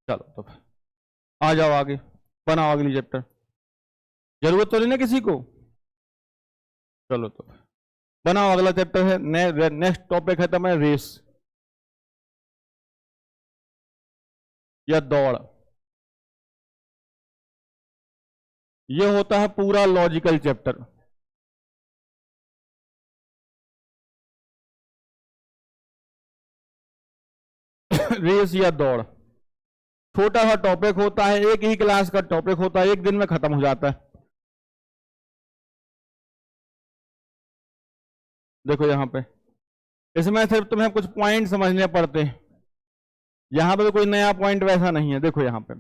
चलो तो आ जाओ आगे, बनाओ अगली चैप्टर। जरूरत तो नहीं ना किसी को। चलो तो बनाओ, अगला चैप्टर है, नेक्स्ट टॉपिक है तुम्हारा रेस या दौड़। ये होता है पूरा लॉजिकल चैप्टर। रेस या दौड़ छोटा सा टॉपिक होता है, एक ही क्लास का टॉपिक होता है, एक दिन में खत्म हो जाता है। देखो यहां पे, इसमें सिर्फ तुम्हें कुछ पॉइंट समझने पड़ते हैं, यहां पे कोई नया पॉइंट वैसा नहीं है। देखो यहां पे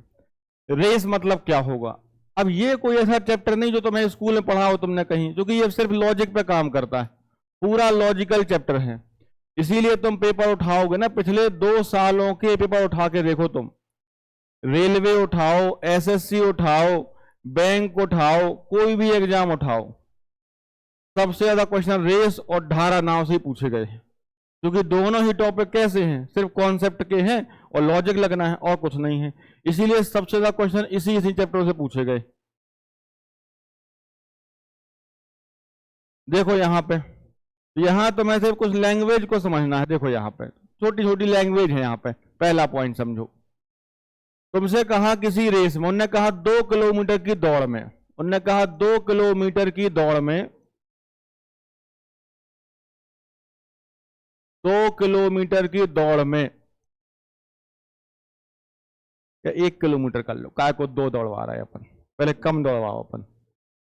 रेस मतलब क्या होगा। अब ये कोई ऐसा चैप्टर नहीं जो तुम्हें स्कूल में पढ़ा हो तुमने कहीं, क्योंकि ये सिर्फ लॉजिक पे काम करता है, पूरा लॉजिकल चैप्टर है। इसीलिए तुम पेपर उठाओगे ना, पिछले 2 सालों के पेपर उठा के देखो तुम, रेलवे उठाओ, एसएससी उठाओ, बैंक उठाओ, कोई भी एग्जाम उठाओ, सबसे ज्यादा क्वेश्चन रेस और धारा नाव से पूछे गए हैं, क्योंकि दोनों ही टॉपिक कैसे हैं, सिर्फ कॉन्सेप्ट के हैं और लॉजिक लगना है और कुछ नहीं है। इसीलिए सबसे ज्यादा क्वेश्चन इसी चैप्टर से पूछे गए। देखो यहां पे, यहां तो मैं सिर्फ कुछ लैंग्वेज को समझना है। देखो यहां पे छोटी छोटी लैंग्वेज है। यहां पे पहला पॉइंट समझो, तुमसे कहा किसी रेस में, उन्होंने कहा 2 किलोमीटर की दौड़ में, उन्होंने कहा 2 किलोमीटर की दौड़ में, 2 किलोमीटर की दौड़ में, या 1 किलोमीटर कर लो, काय को 2 दौड़वा रहा है अपन, पहले कम दौड़वाओ अपन।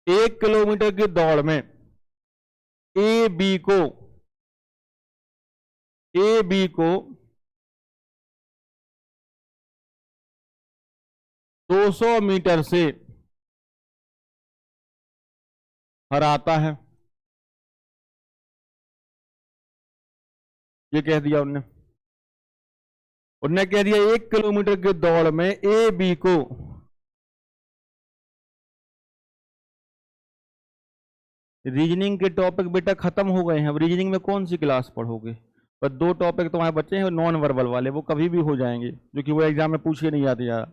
1 किलोमीटर की दौड़ में ए बी को 200 मीटर से हराता है। ये कह दिया उनने कह दिया 1 किलोमीटर की दौड़ में ए बी को रीजनिंग के टॉपिक बेटा खत्म हो गए हैं, अब रीजनिंग में कौन सी क्लास पढ़ोगे। पर 2 टॉपिक तुम्हारे बच्चे हैं नॉन वर्बल वाले, वो कभी भी हो जाएंगे, जो कि वो एग्जाम में पूछे नहीं आते यार।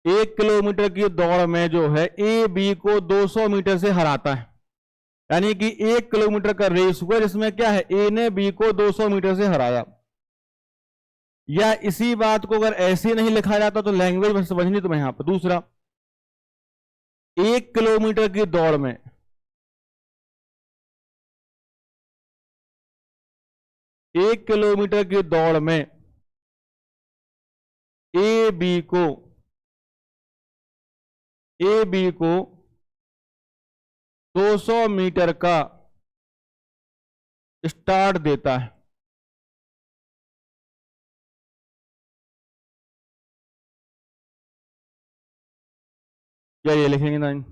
1 किलोमीटर की दौड़ में जो है ए बी को 200 मीटर से हराता है, यानी कि 1 किलोमीटर का रेस हुआ जिसमें क्या है, ए ने बी को 200 मीटर से हराया। या इसी बात को अगर ऐसे नहीं लिखा जाता तो लैंग्वेज बस समझनी तुम्हें यहां पर। दूसरा, 1 किलोमीटर की दौड़ में एक किलोमीटर की दौड़ में ए बी को 200 मीटर का स्टार्ट देता है। क्या ये लिखेंगे लाइन,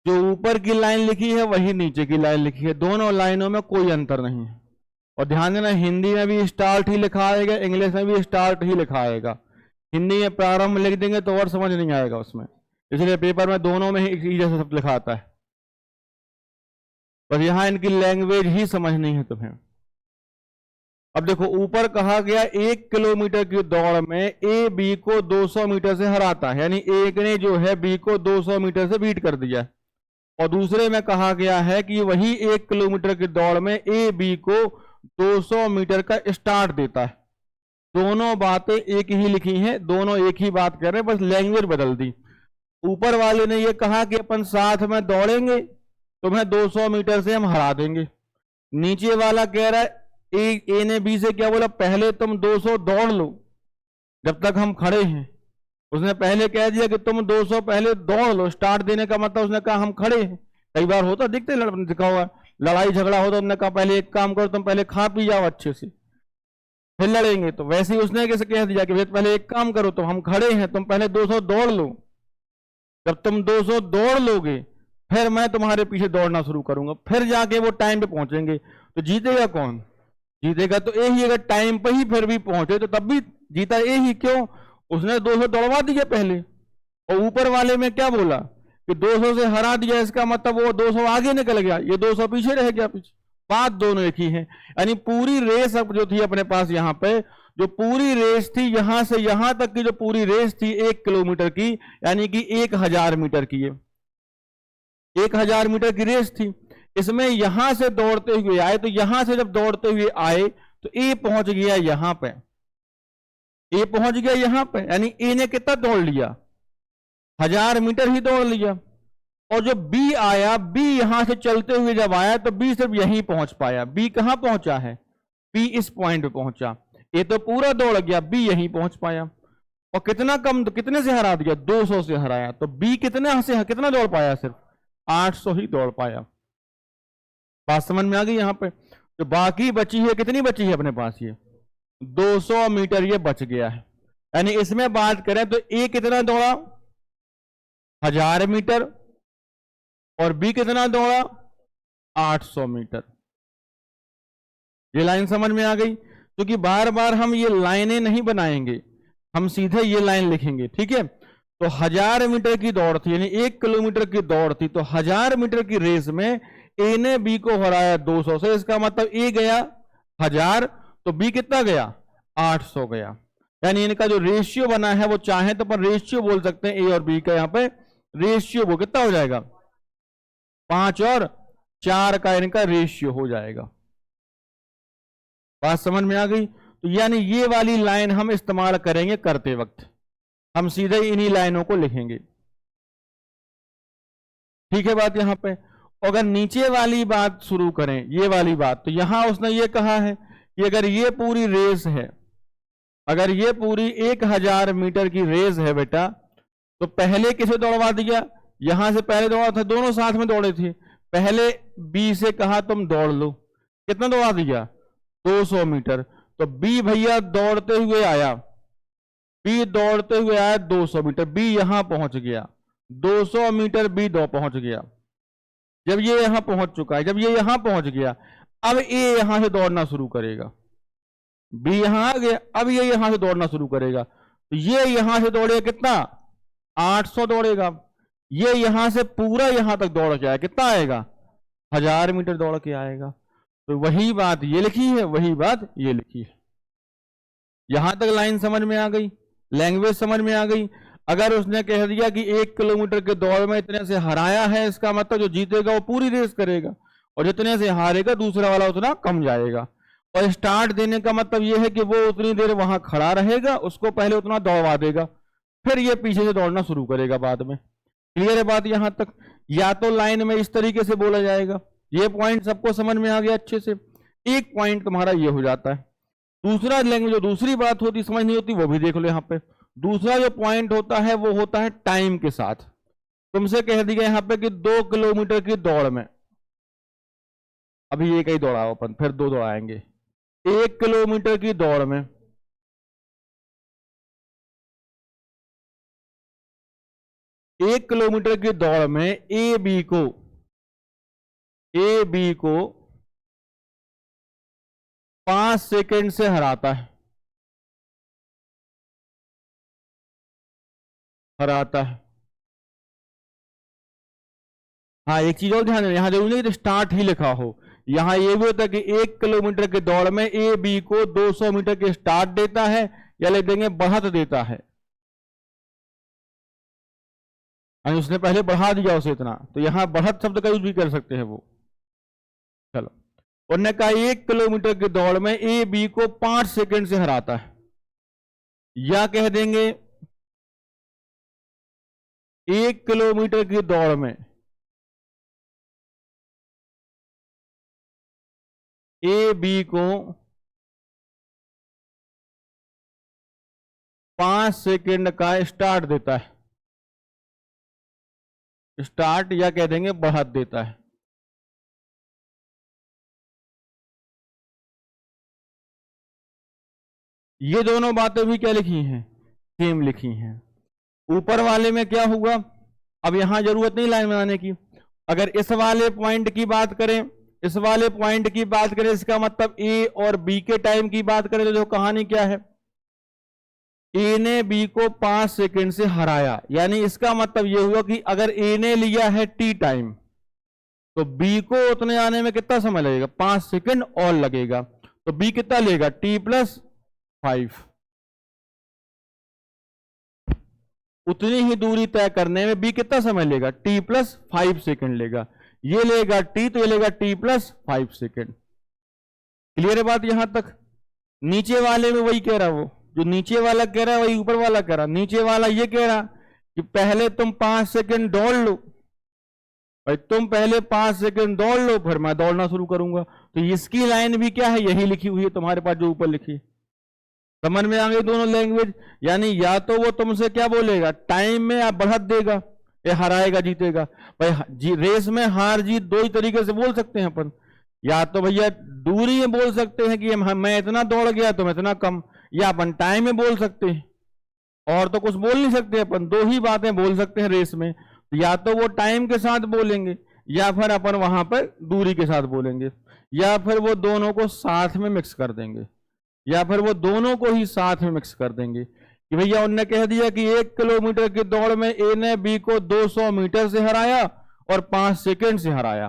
जो ऊपर की लाइन लिखी है वही नीचे की लाइन लिखी है, दोनों लाइनों में कोई अंतर नहीं है। और ध्यान देना, हिंदी में भी स्टार्ट ही लिखा आएगा, इंग्लिश में भी स्टार्ट ही लिखा आएगा। हिंदी में प्रारंभ लिख देंगे तो और समझ नहीं आएगा उसमें, इसलिए पेपर में दोनों में ही जैसा सब लिखा आता है, बस यहां इनकी लैंग्वेज ही समझनी है तुम्हें। अब देखो ऊपर कहा गया 1 किलोमीटर की दौड़ में ए बी को 200 मीटर से हराता है, यानी एक ने जो है बी को 200 मीटर से बीट कर दिया। और दूसरे में कहा गया है कि वही 1 किलोमीटर की दौड़ में ए बी को 200 मीटर का स्टार्ट देता है। दोनों बातें एक ही लिखी हैं, दोनों एक ही बात कर रहे हैं, बस लैंग्वेज बदल दी। ऊपर वाले ने यह कहा कि अपन साथ में दौड़ेंगे, तुम्हें 200 मीटर से हम हरा देंगे। नीचे वाला कह रहा है ए ने बी से क्या बोला, पहले तुम 200 दौड़ लो जब तक हम खड़े हैं। उसने पहले कह दिया कि तुम 200 पहले दौड़ लो, स्टार्ट देने का मतलब उसने कहा हम खड़े हैं। कई बार होता दिखते दिखा हुआ लड़ाई झगड़ा हो तो हमने कहा पहले एक काम करो, तुम पहले खा पी जाओ अच्छे से फिर लड़ेंगे। तो वैसे ही उसने कैसे कह दिया कि पहले एक काम करो, तो हम खड़े हैं, तुम पहले 200 दौड़ लो, जब तुम 200 दौड़ लोगे फिर मैं तुम्हारे पीछे दौड़ना शुरू करूंगा, फिर जाके वो टाइम पे पहुंचेंगे। तो जीतेगा कौन, जीतेगा तो ए ही। अगर टाइम पे ही फिर भी पहुंचे तो तब भी जीता ए ही। क्यों, उसने 200 दौड़वा दिया पहले, और ऊपर वाले में क्या बोला कि 200 से हरा दिया, इसका मतलब वो 200 आगे निकल गया, ये 200 पीछे रह गया पीछे। बात दोनों एक ही है। यानी पूरी रेस अब जो थी अपने पास यहाँ पे, जो पूरी रेस थी यहां से यहां तक की जो पूरी रेस थी 1 किलोमीटर की, यानी कि 1000 मीटर की है, 1000 मीटर की रेस थी। इसमें यहां से दौड़ते हुए आए, तो यहां से जब दौड़ते हुए आए तो ए पहुंच गया यहां पे, ए पहुंच गया यहां पे, यानी ए ने कितना दौड़ लिया, 1000 मीटर ही दौड़ लिया। और जो बी आया, बी यहां से चलते हुए जब आया तो बी सिर्फ यहीं पहुंच पाया। बी कहां पहुंचा है, बी इस पॉइंट पे पहुंचा। ए तो पूरा दौड़ गया, बी यहीं पहुंच पाया। और कितना कम, तो कितने से हरा दिया, 200 से हराया। तो बी कितना दौड़ पाया, सिर्फ 800 ही दौड़ पाया। बात समझ में आ गई। यहां पे तो बाकी बची है, कितनी बची है अपने पास, ये 200 मीटर ये बच गया है। यानी इसमें बात करें तो ए कितना दौड़ा, 1000 मीटर, और बी कितना दौड़ा, 800 मीटर। ये लाइन समझ में आ गई। क्योंकि बार बार हम ये लाइनें नहीं बनाएंगे, हम सीधे ये लाइन लिखेंगे, ठीक है। तो 1000 मीटर की दौड़ थी, यानी 1 किलोमीटर की दौड़ थी, तो 1000 मीटर की रेस में ए ने बी को हराया 200 से। इसका मतलब ए गया 1000, तो बी कितना गया, 800 गया। यानी इनका जो रेशियो बना है वो चाहे तो अपन रेशियो बोल सकते हैं, ए और बी का। यहां पे रेशियो वो कितना हो जाएगा, 5 और 4 का इनका रेशियो हो जाएगा। बात समझ में आ गई। तो यानी ये वाली लाइन हम इस्तेमाल करेंगे करते वक्त, हम सीधे इन्हीं लाइनों को लिखेंगे, ठीक है बात यहां पे। अगर नीचे वाली बात शुरू करें, ये वाली बात, तो यहां उसने ये कहा है कि अगर ये पूरी रेस है, अगर ये पूरी 1000 मीटर की रेस है बेटा, तो पहले किसे दौड़वा दिया, यहां से पहले दौड़ा था, दोनों साथ में दौड़े थे। पहले बी से कहा तुम दौड़ लो, कितना दौड़ा दिया, 200 मीटर। तो बी भैया दौड़ते हुए आया, बी दौड़ते हुए आया 200 मीटर, बी यहां पहुंच गया, 200 मीटर बी पहुंच गया। जब ये यहां पहुंच चुका है, जब ये यहां पहुंच गया, अब ए यहां से दौड़ना शुरू करेगा, बी यहां आ गया, अब ये यहां से दौड़ना शुरू करेगा। तो ये यहां से दौड़ेगा कितना, 800 दौड़ेगा। ये यहां से पूरा यहां तक दौड़ के आएगा, कितना आएगा, 1000 मीटर दौड़ के आएगा। तो वही बात ये लिखी है, वही बात ये लिखी है। यहां तक लाइन समझ में आ गई, लैंग्वेज समझ में आ गई। अगर उसने कह दिया कि 1 किलोमीटर के दौड़ में इतने से हराया है, इसका मतलब जो जीतेगा वो पूरी रेस करेगा, और जितने से हारेगा दूसरा वाला उतना कम जाएगा। और स्टार्ट देने का मतलब यह है कि वो उतनी देर वहां खड़ा रहेगा, उसको पहले उतना दौड़वा देगा, फिर ये पीछे से दौड़ना शुरू करेगा बाद में। क्लियर है बात यहां तक। या तो लाइन में इस तरीके से बोला जाएगा, ये पॉइंट सबको समझ में आ गया अच्छे से। एक पॉइंट तुम्हारा ये हो जाता है। दूसरा लैंग्वेज जो दूसरी बात होती समझ नहीं होती, वो भी देख लो यहाँ पे। दूसरा जो पॉइंट होता है वो होता है टाइम के साथ। तुमसे कह दिया यहाँ पे कि 2 किलोमीटर की दौड़ में, अभी एक ही दौड़ाओ अपन, फिर 2 दौड़ाएंगे। 1 किलोमीटर की दौड़ में 1 किलोमीटर की दौड़ में ए बी को 5 सेकंड से हराता है, हाँ एक चीज और ध्यान देना, यहां जरूरी नहीं कि स्टार्ट ही लिखा हो। यहां ये भी होता है कि 1 किलोमीटर की दौड़ में ए बी को 200 मीटर के स्टार्ट देता है, या लिख देंगे बढ़त देता है, उसने पहले बढ़ा दिया उसे इतना, तो यहां बढ़त शब्द का यूज भी कर सकते हैं वो। चलो, उन्होंने कहा 1 किलोमीटर की दौड़ में ए बी को 5 सेकंड से हराता है, या कह देंगे 1 किलोमीटर की दौड़ में ए बी को 5 सेकंड का स्टार्ट देता है, स्टार्ट या कह देंगे बढ़त देता है। ये दोनों बातें भी क्या लिखी हैं, सेम लिखी हैं। ऊपर वाले में क्या हुआ, अब यहां जरूरत नहीं लाइन बनाने की। अगर इस वाले पॉइंट की बात करें, इस वाले पॉइंट की बात करें, इसका मतलब ए और बी के टाइम की बात करें, तो जो कहानी क्या है, ए ने बी को 5 सेकंड से हराया। यानी इसका मतलब यह हुआ कि अगर ए ने लिया है टी टाइम, तो बी को उतने आने में कितना समय लगेगा, 5 सेकंड और लगेगा। तो बी कितना लेगा, t+5। उतनी ही दूरी तय करने में बी कितना समय लेगा, t+5 सेकंड लेगा। ये लेगा t, तो ये लेगा t+5 सेकंड। क्लियर है बात यहां तक। नीचे वाले में वही कह रहा, वो जो नीचे वाला कह रहा है वही ऊपर वाला कह रहा। नीचे वाला ये कह रहा कि पहले तुम 5 सेकंड दौड़ लो, भाई तुम पहले 5 सेकंड दौड़ लो, फिर मैं दौड़ना शुरू करूंगा। तो इसकी लाइन भी क्या है, यही लिखी हुई है तुम्हारे पास जो ऊपर लिखी। समझ में आ गई दोनों लैंग्वेज। यानी या तो वो तुमसे क्या बोलेगा, टाइम में आप बढ़त देगा, ये हराएगा जीतेगा। भाई रेस में हार जीत दो ही तरीके से बोल सकते हैं अपन। या तो भैया दूरी में बोल सकते हैं कि मैं इतना दौड़ गया तुम इतना कम, या अपन टाइम में बोल सकते हैं। और तो कुछ बोल नहीं सकते अपन, दो ही बातें बोल सकते हैं रेस में। या तो वो टाइम के साथ बोलेंगे, या फिर अपन वहां पर दूरी के साथ बोलेंगे, या फिर वो दोनों को साथ में मिक्स कर देंगे, या फिर वो दोनों को ही साथ में मिक्स कर देंगे। कि भैया उनने कह दिया कि 1 किलोमीटर की दौड़ में ए ने बी को 200 मीटर से हराया और 5 सेकंड से हराया,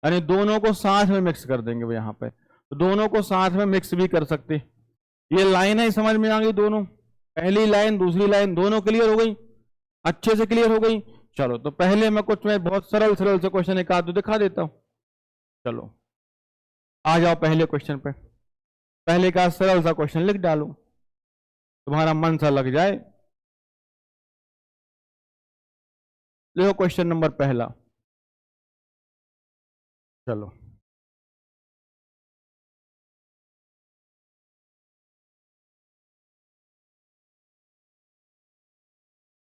यानी दोनों को साथ में मिक्स कर देंगे। यहां पे तो दोनों को साथ में मिक्स भी कर सकते। ये लाइन है, समझ में आ गई दोनों, पहली लाइन दूसरी लाइन दोनों क्लियर हो गई, अच्छे से क्लियर हो गई। चलो तो पहले मैं बहुत सरल सरल से क्वेश्चन एक आध दिखा देता हूं। चलो आ जाओ पहले क्वेश्चन पे। पहले का सरल सा क्वेश्चन लिख डालो, तुम्हारा मन सा लग जाए। देखो क्वेश्चन नंबर पहला, चलो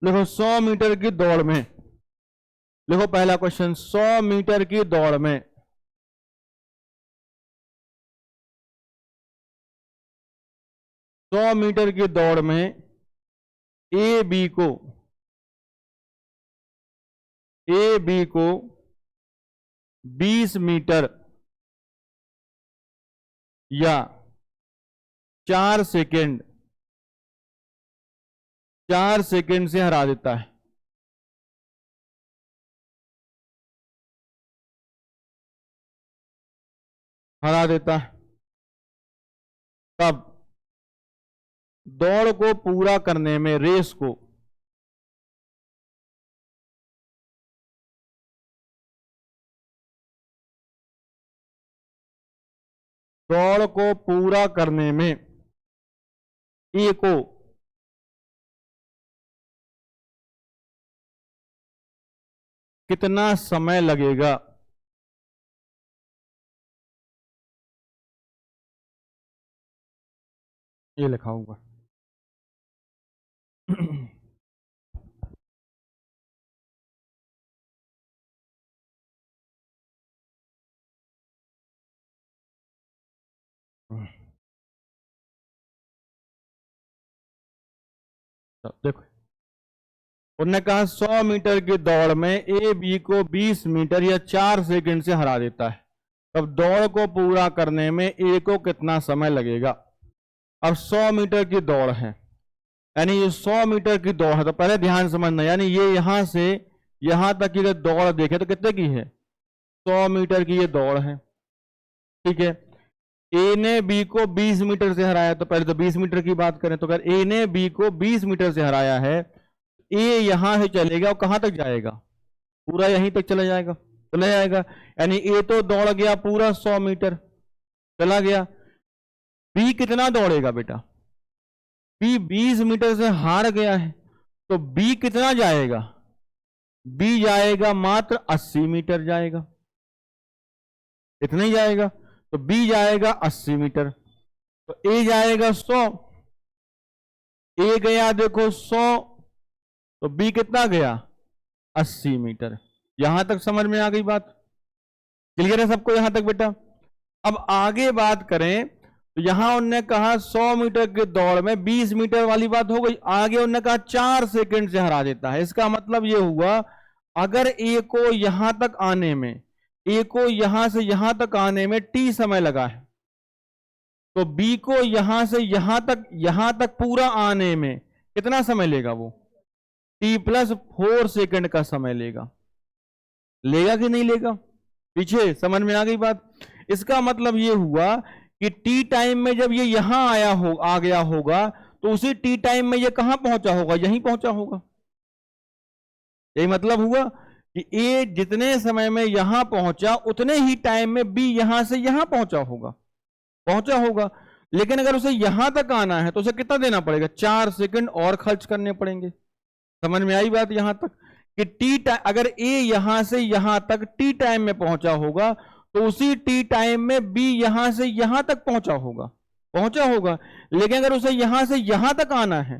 देखो 100 मीटर की दौड़ में, देखो पहला क्वेश्चन, 100 मीटर की दौड़ में 100 मीटर की दौड़ में ए बी को 20 मीटर या 4 सेकेंड से हरा देता है। तब दौड़ को पूरा करने में, रेस को पूरा करने में ए को कितना समय लगेगा। ये लिखा होगा। देखो उन्होंने कहा 100 मीटर की दौड़ में ए बी को 20 मीटर या 4 सेकंड से हरा देता है, तब दौड़ को पूरा करने में ए को कितना समय लगेगा। अब 100 मीटर की दौड़ है, यानी ये 100 मीटर की दौड़ है, तो पहले ध्यान समझना, यानी ये यहां से यहां तक की दौड़ देखे तो कितने की है, 100 मीटर की ये दौड़ है। ठीक है, ए ने बी को 20 मीटर से हराया, तो पहले तो 20 मीटर की बात करें, तो अगर ए ने बी को 20 मीटर से हराया है, ए यहां से चलेगा और कहां तक जाएगा, पूरा यहीं तक चला जाएगा। यानी ए तो दौड़ गया पूरा 100 मीटर चला गया। बी कितना दौड़ेगा बेटा, बी 20 मीटर से हार गया है, तो बी कितना जाएगा, बी जाएगा मात्र 80 मीटर जाएगा, इतना ही जाएगा। तो बी जाएगा 80 मीटर, तो ए जाएगा 100, ए गया देखो 100, तो बी कितना गया 80 मीटर। यहां तक समझ में आ गई बात, क्लियर है सबको यहां तक बेटा। अब आगे बात करें तो यहां उन्होंने कहा 100 मीटर की दौड़ में 20 मीटर वाली बात हो गई, आगे उन्होंने कहा 4 सेकंड से हरा देता है। इसका मतलब यह हुआ अगर ए को यहां तक आने में, ए को यहां से यहां तक आने में टी समय लगा है, तो बी को यहां से यहां तक पूरा आने में कितना समय लेगा, वो t+4 सेकंड का समय लेगा। लेगा कि नहीं लेगा? पीछे समझ में आ गई बात? इसका मतलब ये हुआ कि टी टाइम में जब ये यहां आ गया होगा, तो उसी टी टाइम में ये कहां पहुंचा होगा? यहीं पहुंचा होगा। यही मतलब हुआ कि ए जितने समय में यहां पहुंचा, उतने ही टाइम में बी यहां से यहां पहुंचा होगा। लेकिन अगर उसे यहां तक आना है तो उसे कितना देना पड़ेगा? 4 सेकंड और खर्च करने पड़ेंगे। समझ में आई बात यहां तक? कि अगर ए यहां से यहां तक टी टाइम में पहुंचा होगा, तो उसी टी टाइम में बी यहां से यहां तक पहुंचा होगा। लेकिन अगर उसे यहां से यहां तक आना है,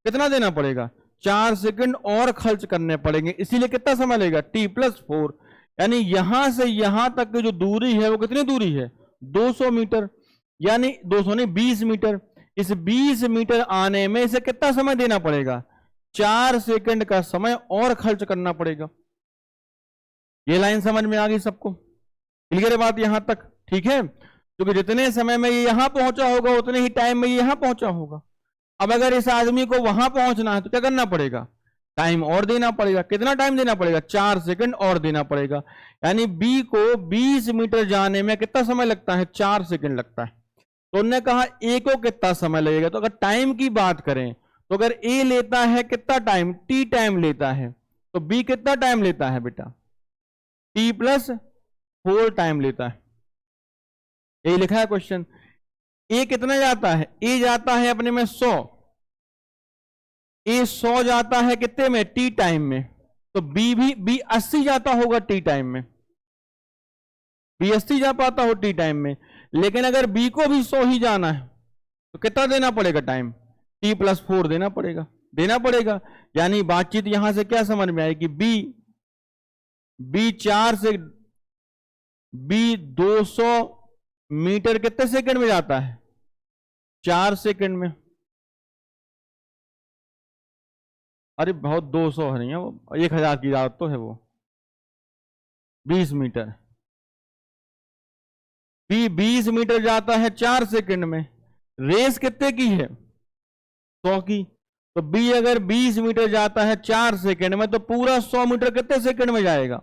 कितना देना पड़ेगा? 4 सेकंड और खर्च करने पड़ेंगे। इसीलिए कितना समय लगेगा? t+4। यानी यहां से यहां तक की जो दूरी है वो कितनी दूरी है? 200 मीटर। यानी 200 नहीं, 20 मीटर। इस 20 मीटर आने में इसे कितना समय देना पड़ेगा? 4 सेकंड का समय और खर्च करना पड़ेगा। ये लाइन समझ में आ गई सबको? क्लियर है बात यहां तक? ठीक है, क्योंकि जितने समय में ये यहां पहुंचा होगा, उतने ही टाइम में ये यहां पहुंचा होगा। अब अगर इस आदमी को वहां पहुंचना है तो क्या करना पड़ेगा? टाइम और देना पड़ेगा। कितना टाइम देना पड़ेगा? 4 सेकंड और देना पड़ेगा। यानी बी को 20 मीटर जाने में कितना समय लगता है? 4 सेकंड लगता है। तो उन्होंने कहा ए को कितना समय लगेगा? तो अगर टाइम की बात करें तो अगर ए लेता है कितना टाइम? टी टाइम लेता है, तो बी कितना टाइम लेता है बेटा? t+4 टाइम लेता है। यही लिखा है क्वेश्चन। ए कितना जाता है? ए जाता है अपने में 100। ए 100 जाता है कितने में? टी टाइम में। तो बी 80 जाता होगा टी टाइम में। बी 80 जा पाता हो टी टाइम में। लेकिन अगर बी को भी 100 ही जाना है तो कितना देना पड़ेगा टाइम? t+4 देना पड़ेगा। यानी बातचीत यहां से क्या समझ में आएगी? बी 4 से बी 200 मीटर कितने सेकंड में जाता है? 4 सेकंड में। अरे बहुत 200 है नहीं है वो, 1000 की रात तो है वो। 20 मीटर। बी 20 मीटर जाता है 4 सेकंड में। रेस कितने की है? 100 की। तो बी अगर 20 मीटर जाता है 4 सेकंड में, तो पूरा 100 मीटर कितने सेकंड में जाएगा?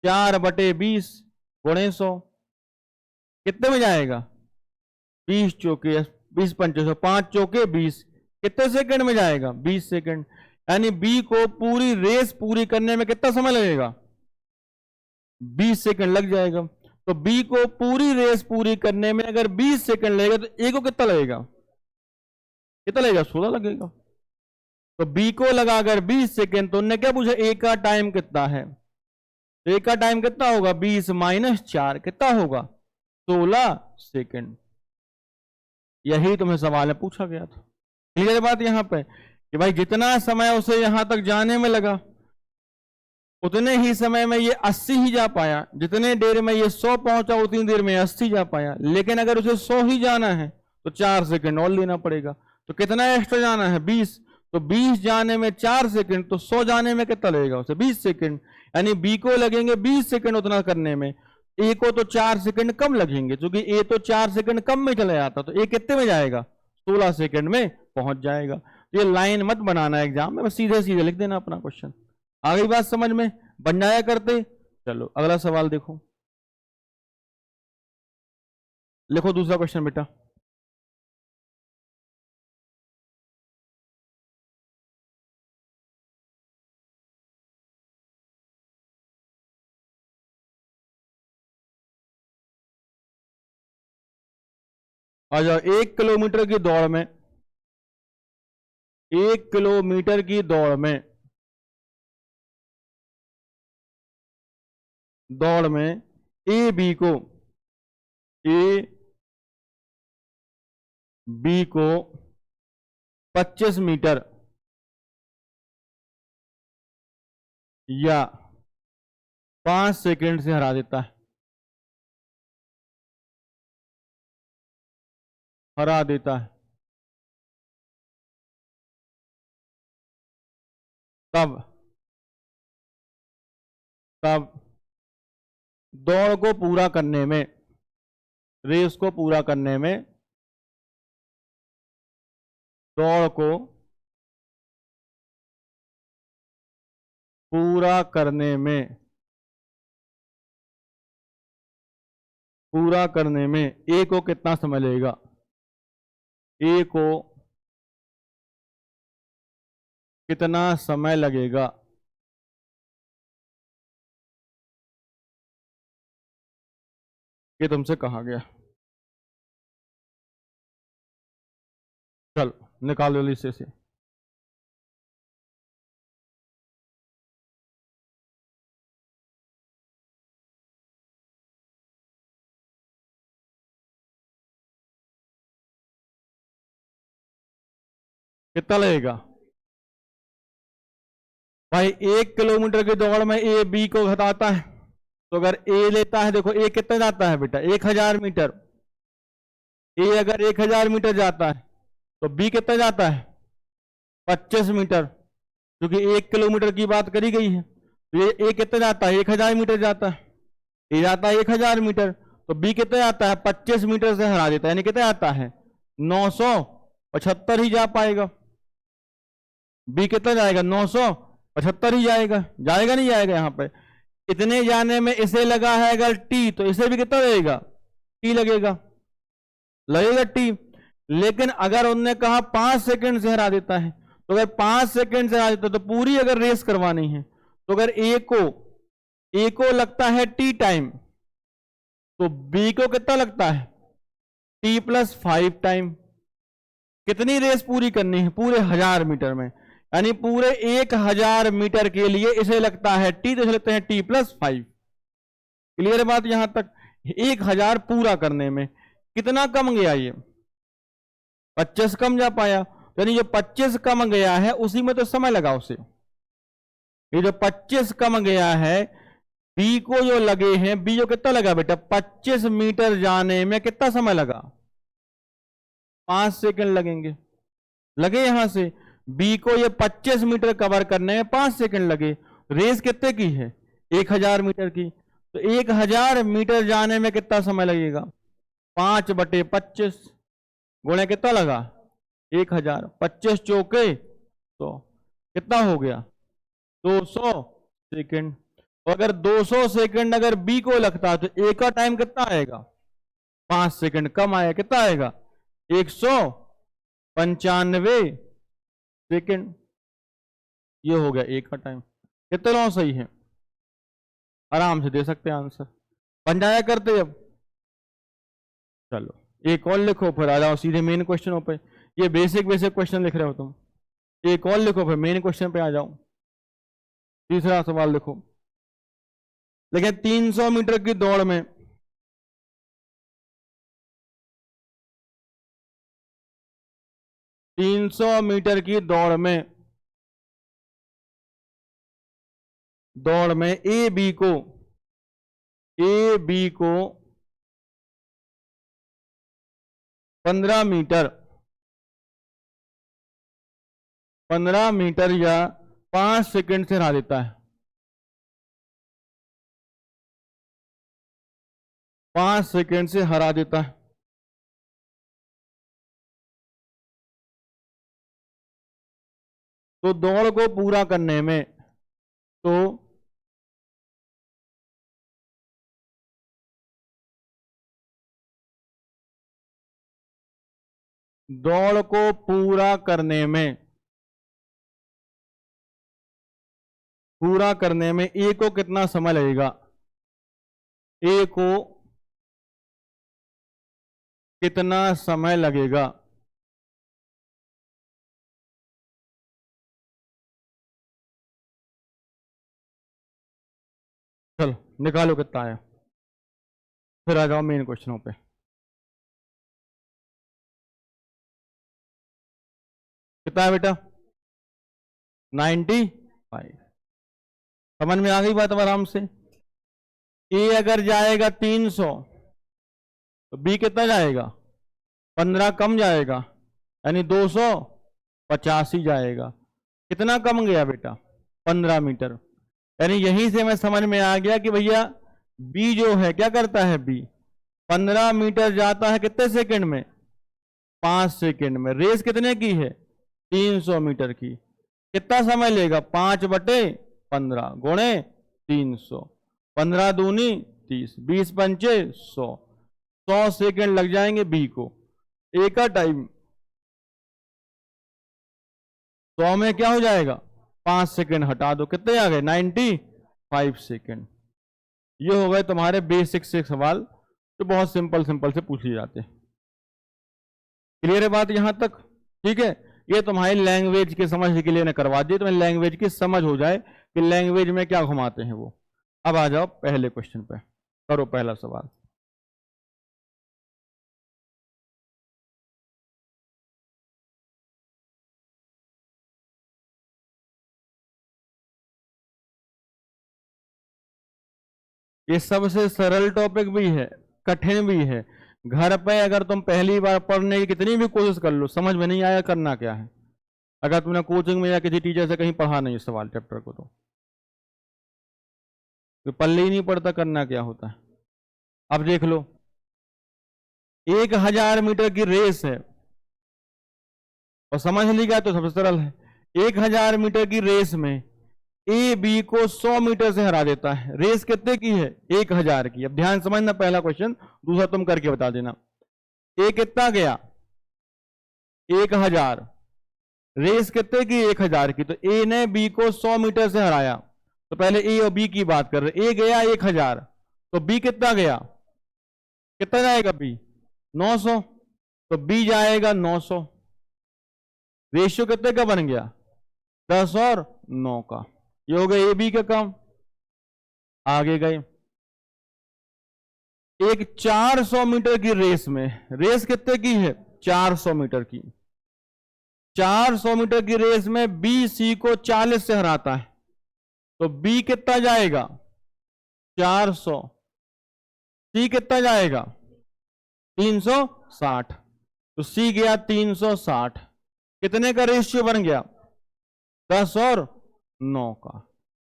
4/20 गुणे 100 कितने में जाएगा? 20 चौके 20 पंचे 100, 5 चौके 20, कितने सेकंड में जाएगा? 20 सेकंड। यानी बी को पूरी रेस पूरी करने में कितना समय लगेगा? 20 सेकंड लग जाएगा। तो बी को पूरी रेस पूरी करने में अगर 20 सेकंड लगेगा, तो ए को कितना लगेगा? 16 लगेगा। तो बी को लगा अगर 20 सेकंड, तो उन्होंने क्या पूछा? ए का टाइम कितना है? तो ए का टाइम कितना होगा? 20 - 4 कितना होगा? 16 सेकंड। यही तुम्हें सवाल में पूछा गया था। क्लियर बात यहां पे कि भाई जितना समय उसे यहां तक जाने में लगा, उतने ही समय में ये 80 ही जा पाया। जितने देर में ये 100 पहुंचा, उतनी देर में 80 जा पाया। लेकिन अगर उसे 100 ही जाना है तो 4 सेकंड और लेना पड़ेगा। तो कितना एक्स्ट्रा जाना है? 20। तो 20 जाने में 4 सेकंड, तो 100 जाने में कितना लगेगा उसे? 20 सेकंड। यानी बी को लगेंगे 20 सेकंड उतना करने में। ए को तो 4 सेकंड कम लगेंगे, क्योंकि ए तो 4 सेकंड कम में चला जाता। तो ए कितने में जाएगा? 16 सेकंड में पहुंच जाएगा। ये लाइन मत बनाना एग्जाम में, बस सीधे सीधे लिख देना अपना क्वेश्चन। आ गई बात समझ में? बन जाया करते। चलो अगला सवाल देखो। लिखो दूसरा क्वेश्चन बेटा। आ जाओ। 1 किलोमीटर की दौड़ में 1 किलोमीटर की दौड़ में ए बी को 25 मीटर या 5 सेकंड से हरा देता है। तब तब दौड़ को पूरा करने में, रेस को पूरा करने में, दौड़ को पूरा करने में पूरा करने में ए को कितना समय लगेगा, ए को कितना समय लगेगा। ये तुमसे कहा गया। चल निकाल लो लिस्ट से। कितना लगेगा भाई, 1 किलोमीटर की दौड़ में ए बी को घटाता है, तो अगर ए लेता है, देखो ए कितना जाता है बेटा 1000 मीटर, ए अगर 1000 मीटर जाता है तो बी कितना जाता है 25 मीटर, क्योंकि 1 किलोमीटर की बात करी गई है। तो ये ए कितना जाता है 1000 मीटर जाता है, ए जाता है 1000 मीटर, तो बी कितना जाता है 25 मीटर से हरा देता है, यानी कितना जाता है 975 ही जा पाएगा। बी कितना जाएगा 975 ही जाएगा, जाएगा नहीं जाएगा। यहाँ पे इतने जाने में इसे लगा है अगर टी, तो इसे भी कितना लगेगा टी लगेगा, लगेगा टी। लेकिन अगर उनने कहा 5 सेकंड से हरा देता है, तो अगर 5 सेकंड से हरा देता है तो पूरी अगर रेस करवानी है, तो अगर ए को लगता है टी टाइम, तो बी को कितना लगता है टी प्लस 5 टाइम। कितनी रेस पूरी करनी है, पूरे 1000 मीटर में, यानी पूरे 1000 मीटर के लिए इसे लगता है टी, तो इसे लगते हैं टी प्लस 5। क्लियर बात यहां तक। 1000 पूरा करने में कितना कम गया, ये 25 कम जा पाया, यानी जो 25 कम गया है उसी में तो समय लगा उसे। ये जो 25 कम गया है, बी को जो लगे हैं, बी को कितना लगा बेटा 25 मीटर जाने में कितना समय लगा 5 सेकंड लगेंगे, लगे यहां से बी को ये 25 मीटर कवर करने में 5 सेकंड लगे। रेस कितने की है 1000 मीटर की, तो 1000 मीटर जाने में कितना समय लगेगा 5/25 गुणे कितना लगा 1000, 25 चौके तो कितना हो गया 200 सेकंड। तो अगर 200 सेकंड अगर बी को लगता तो ए का टाइम कितना आएगा 5 सेकंड कम आएगा, कितना आएगा 195 सेकंड। ये हो गया ए का टाइम। कितना सही है, आराम से दे सकते हैं आंसर, बन जाया करते। अब चलो एक और लिखो, फिर आ जाओ सीधे मेन क्वेश्चन पे। ये बेसिक क्वेश्चन लिख रहे हो तुम, एक और लिखो फिर मेन क्वेश्चन पे आ जाओ। तीसरा सवाल लिखो, लेकिन 300 मीटर की दौड़ में 300 मीटर की दौड़ में ए बी को 15 मीटर या 5 सेकंड से हरा देता है, 5 सेकंड से हरा देता है। तो दौड़ को पूरा करने में, तो दौड़ को पूरा करने में ए को कितना समय लगेगा, ए को कितना समय लगेगा। चलो निकालो कितना आया, फिर आ जाओ मेन क्वेश्चनों पे। कितना है बेटा 95। समझ में आ गई बात अब आराम से। ए अगर जाएगा 300 तो बी कितना जाएगा 15 कम जाएगा, यानी 250 ही जाएगा। कितना कम गया बेटा 15 मीटर, यानी यहीं से मैं समझ में आ गया कि भैया बी जो है क्या करता है, बी 15 मीटर जाता है कितने सेकंड में 5 सेकंड में। रेस कितने की है 300 मीटर की, कितना समय लेगा 5/15 गुणे 300, 15 दूनी 30, 20 पंचे 100, 100 सेकंड लग जाएंगे बी को। ए का टाइम 100 में क्या हो जाएगा, 5 सेकंड हटा दो, कितने आ गए, 95 सेकंड। ये हो गए तुम्हारे बेसिक से सवाल जो बहुत सिंपल सिंपल से पूछ लिए जाते हैं। क्लियर है बात यहां तक? ठीक है, ये तुम्हारी लैंग्वेज की समझ के लिए ने करवा दी, तुम्हें लैंग्वेज की समझ हो जाए कि लैंग्वेज में क्या घुमाते हैं वो। अब आ जाओ पहले क्वेश्चन पे, करो पहला सवाल। ये सबसे सरल टॉपिक भी है, कठिन भी है। घर पे अगर तुम पहली बार पढ़ने की कितनी भी कोशिश कर लो, समझ में नहीं आया करना क्या है, अगर तुमने कोचिंग में या किसी टीचर से कहीं पढ़ा नहीं इस सवाल चैप्टर को, तो पल्ले ही नहीं पड़ता करना क्या होता है। अब देख लो, 1000 मीटर की रेस है और समझ लिया तो सबसे सरल है। 1000 मीटर की रेस में ए बी को 100 मीटर से हरा देता है। रेस कितने की है, 1000 की। अब ध्यान समझना पहला क्वेश्चन, दूसरा तुम करके बता देना। ए कितना गया, 1000, रेस कितने की, 1000 की। तो ए ने बी को 100 मीटर से हराया, तो पहले ए और बी की बात कर रहे। ए गया 1000, तो बी कितना गया, कितना जाएगा बी, 900, तो बी जाएगा 900। रेशियो कितने का बन गया, 10 और 9 का। ये हो गया ए बी का काम। आगे गए, एक 400 मीटर की रेस में, रेस कितने की है, 400 मीटर की। 400 मीटर की रेस में बी सी को 40 से हराता है, तो बी कितना जाएगा, 400, सी कितना जाएगा, 360, तो सी गया 360। कितने का रेशियो बन गया, 10 और 9 का।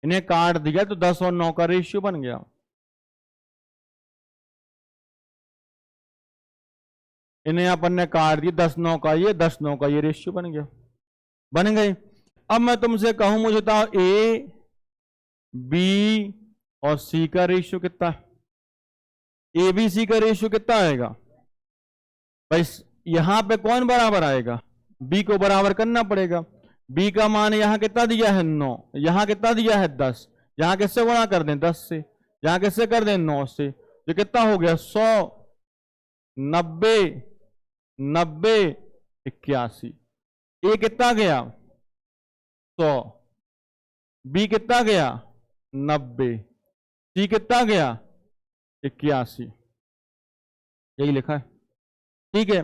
इन्हें काट दिया तो 10 और 9 का रेशियो बन गया। इन्हें अपन ने काट दिया, 10 9 का ये, 10 9 का ये, रेशियो बन गया, बन गए। अब मैं तुमसे कहूं, मुझे बताओ ए बी और सी का रेशियो कितना है, ए बी सी का रेशियो कितना आएगा भाई। यहां पे कौन बराबर आएगा, बी को बराबर करना पड़ेगा। बी का मान यहां कितना दिया है 9, यहां कितना दिया है 10, यहां किससे गुणा कर दें 10 से, यहां किससे कर दें 9 से। ये कितना हो गया 100, 90, 90, 81। ए कितना गया 100, बी कितना गया 90, सी कितना गया 81। यही लिखा है, ठीक है।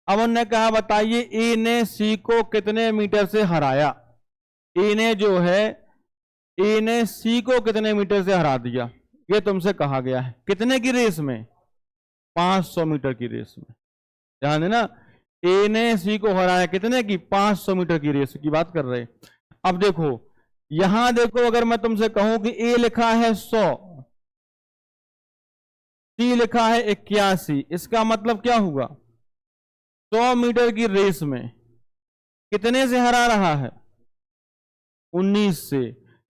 अब उन्होंने कहा बताइए ए ने सी को कितने मीटर से हराया। ए ने जो है, ए ने सी को कितने मीटर से हरा दिया, ये तुमसे कहा गया है। कितने की रेस में, 500 मीटर की रेस में। ध्यान देना, ए ने सी को हराया कितने की, 500 मीटर की रेस की बात कर रहे। अब देखो यहां देखो, अगर मैं तुमसे कहूं कि ए लिखा है 100, सी लिखा है 81, इसका मतलब क्या हुआ, 100 मीटर की रेस में कितने से हरा रहा है, 19 से।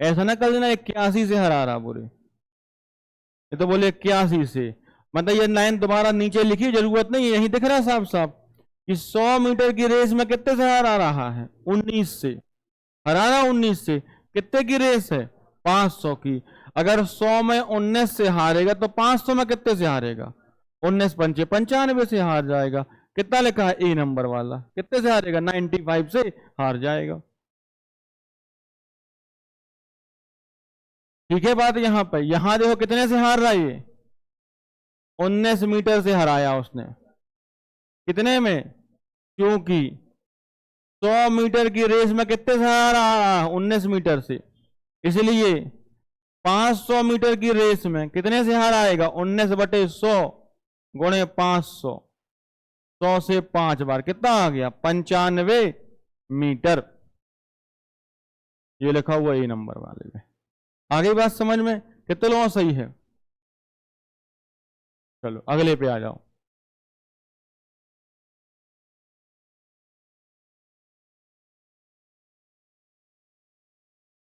ऐसा ना कर देना 81 से हरा रहा बोले, ये तो बोले 81 से, मतलब ये लाइन दोबारा नीचे लिखी जरूरत नहीं, यही दिख रहा है साफ साफ कि 100 मीटर की रेस में कितने से हरा रहा है, 19 से। हराना 19 से, कितने की रेस है, 500 की। अगर 100 में 19 से हारेगा तो 500 में कितने से हारेगा, 19 पंचे 95 से हार जाएगा। कितना लिखा है ए नंबर वाला, कितने से हारेगा, 95 से हार जाएगा। ठीक है बात यहां पर। यहां देखो कितने से हार रहा है ये, 19 मीटर से हराया उसने। कितने में, क्योंकि 100 मीटर की रेस में कितने से हार रहा है, 19 मीटर से, इसलिए 500 मीटर की रेस में कितने से हार आएगा, 19/100 गुणे 500, 100 से 5 बार कितना आ गया, 95 मीटर। ये लिखा हुआ ए नंबर वाले में। आगे बात समझ में, कितने लोगों सही है। चलो अगले पे आ जाओ।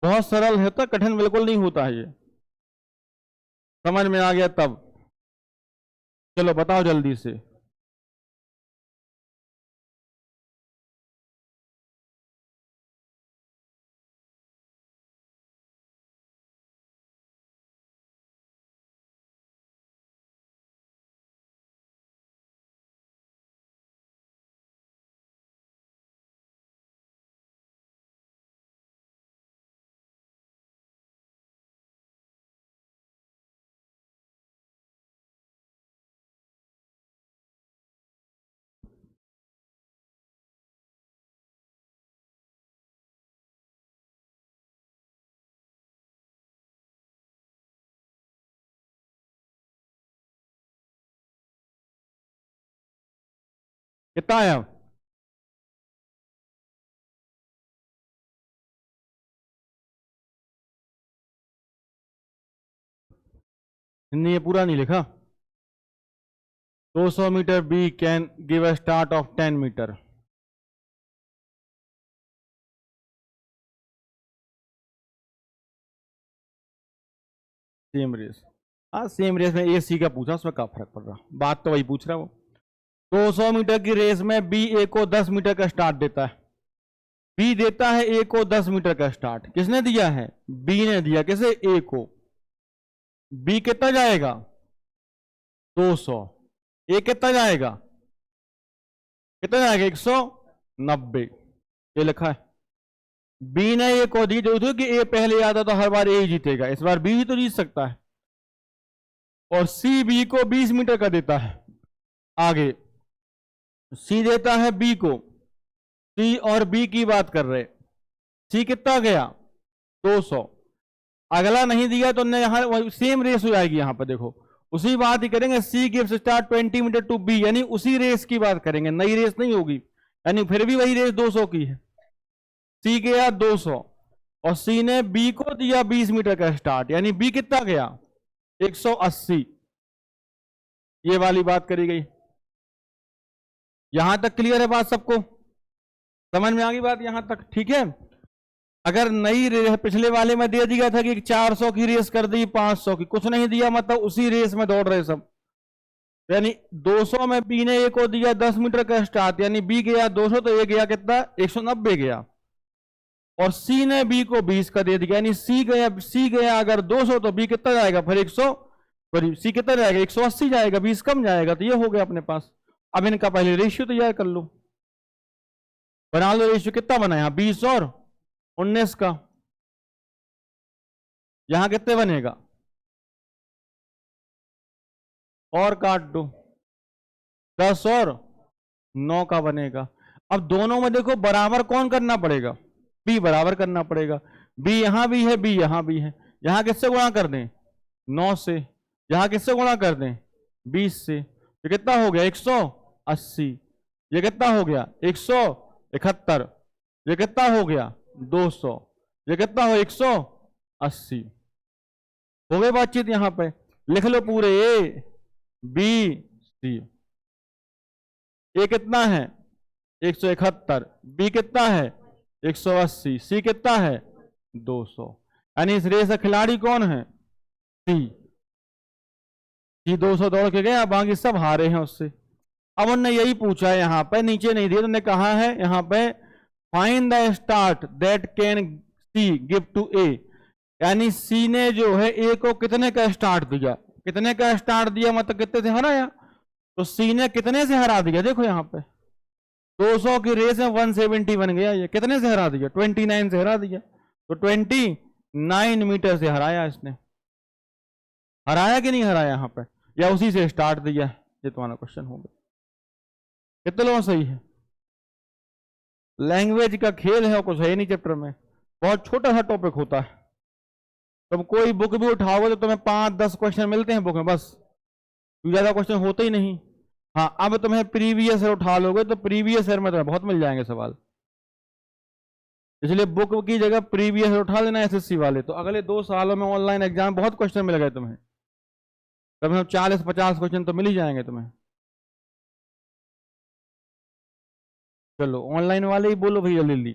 बहुत सरल है, तो कठिन बिल्कुल नहीं होता है ये, समझ में आ गया तब। चलो बताओ जल्दी से। कितना आया? नहीं, ये पूरा नहीं लिखा। 200 metre B can give a start of 10 metre. Same race. हाँ, सेम रेस में ए सी का पूछा, उसमें क्या फर्क पड़ रहा, बात तो वही पूछ रहा है वो। 200 मीटर की रेस में बी ए को 10 मीटर का स्टार्ट देता है। बी देता है ए को 10 मीटर का स्टार्ट। किसने दिया है? बी ने दिया। किसे? ए को। बी कितना जाएगा? 200। ए कितना जाएगा? कितना जाएगा? 190। ये लिखा है। बी ने ए को दी जो थी कि ए पहले आता तो हर बार ए ही जीतेगा, इस बार बी भी तो जीत सकता है। और सी बी को 20 मीटर का देता है। आगे सी देता है बी को। सी और बी की बात कर रहे। सी कितना गया? 200। अगला नहीं दिया तो यहां सेम रेस हो जाएगी। यहां पर देखो, उसी बात ही करेंगे। C gives start 20 meter to B, यानी उसी रेस की बात करेंगे, नई रेस नहीं होगी। यानी फिर भी वही रेस 200 की है। सी गया 200 और सी ने बी को दिया 20 मीटर का स्टार्ट, यानी बी कितना गया? 180। ये वाली बात करी गई। यहां तक क्लियर है बात सबको? समझ में आ गई बात यहां तक? ठीक है। अगर नई रेस पिछले वाले में दे दिया था कि 400 की रेस कर दी, 500 की, कुछ नहीं दिया, मतलब उसी रेस में दौड़ रहे सब। यानी 200 में बी ने ए को दिया 10 मीटर का स्टार्ट, यानी बी गया 200 तो ए गया कितना? 190 गया। और सी ने बी को 20 का दे दिया, यानी सी गया अगर 200 तो बी कितना जाएगा फिर? 100। सी कितना जाएगा? 180 जाएगा, 20 कम जाएगा। तो ये हो गया अपने पास। अब इनका पहले रेशियो तैयार कर लो। बना लो रेशियो। कितना बना यहां? 20 और 19 का। यहां कितने बनेगा? और काट दो। 10 और 9 का बनेगा। अब दोनों में देखो बराबर कौन करना पड़ेगा? बी बराबर करना पड़ेगा। बी यहां भी है, बी यहां भी है। यहां किससे गुणा कर दें? 9 से। यहां किससे गुणा कर दें? 20 से। ये कितना हो गया? 180। ये कितना हो गया? 171। ये कितना हो गया? 200। ये कितना हो? 180। हो गई बातचीत यहां पे। लिख लो पूरे। A B C. ए कितना है? 171। बी कितना है? 180। सी कितना है? 200। यानी इस रेस का खिलाड़ी कौन है? सी। सी 200 दौड़ के गए, बाकी सब हारे हैं उससे। अब उन्होंने यही पूछा है यहां पे, नीचे नहीं दिया, उन्होंने कहा है यहां पे find the start that can C give to A. यानी सी ने जो है ए को कितने का स्टार्ट दिया? कितने का स्टार्ट दिया मतलब कितने से हराया? तो सी ने कितने से हरा दिया? देखो यहां पे 200 की रेस में 170 बन गया। ये कितने से हरा दिया? 29 से हरा दिया। तो 29 मीटर से हराया इसने। हराया कि नहीं हराया यहां पे? या उसी से स्टार्ट दिया? ये तुम्हारा क्वेश्चन होगा। कितने लोगों सही है? लैंग्वेज का खेल है और कुछ है नहीं चैप्टर में। बहुत छोटा सा टॉपिक होता है। तुम कोई बुक भी उठाओगे तो तुम्हें 5-10 क्वेश्चन मिलते हैं बुक में बस, ज्यादा क्वेश्चन होते ही नहीं। हाँ, अब तुम्हें प्रीवियस ईयर उठा लोगे तो प्रीवियस ईयर में तुम्हें बहुत मिल जाएंगे सवाल। इसलिए बुक की जगह प्रीवियस ईयर उठा लेना एसएससी वाले, तो अगले 2 सालों में ऑनलाइन एग्जाम बहुत क्वेश्चन मिल गए तुम्हें। कम से कम 40-50 क्वेश्चन तो मिल ही जाएंगे तुम्हें। चलो ऑनलाइन वाले ही बोलो भैया जल्दी।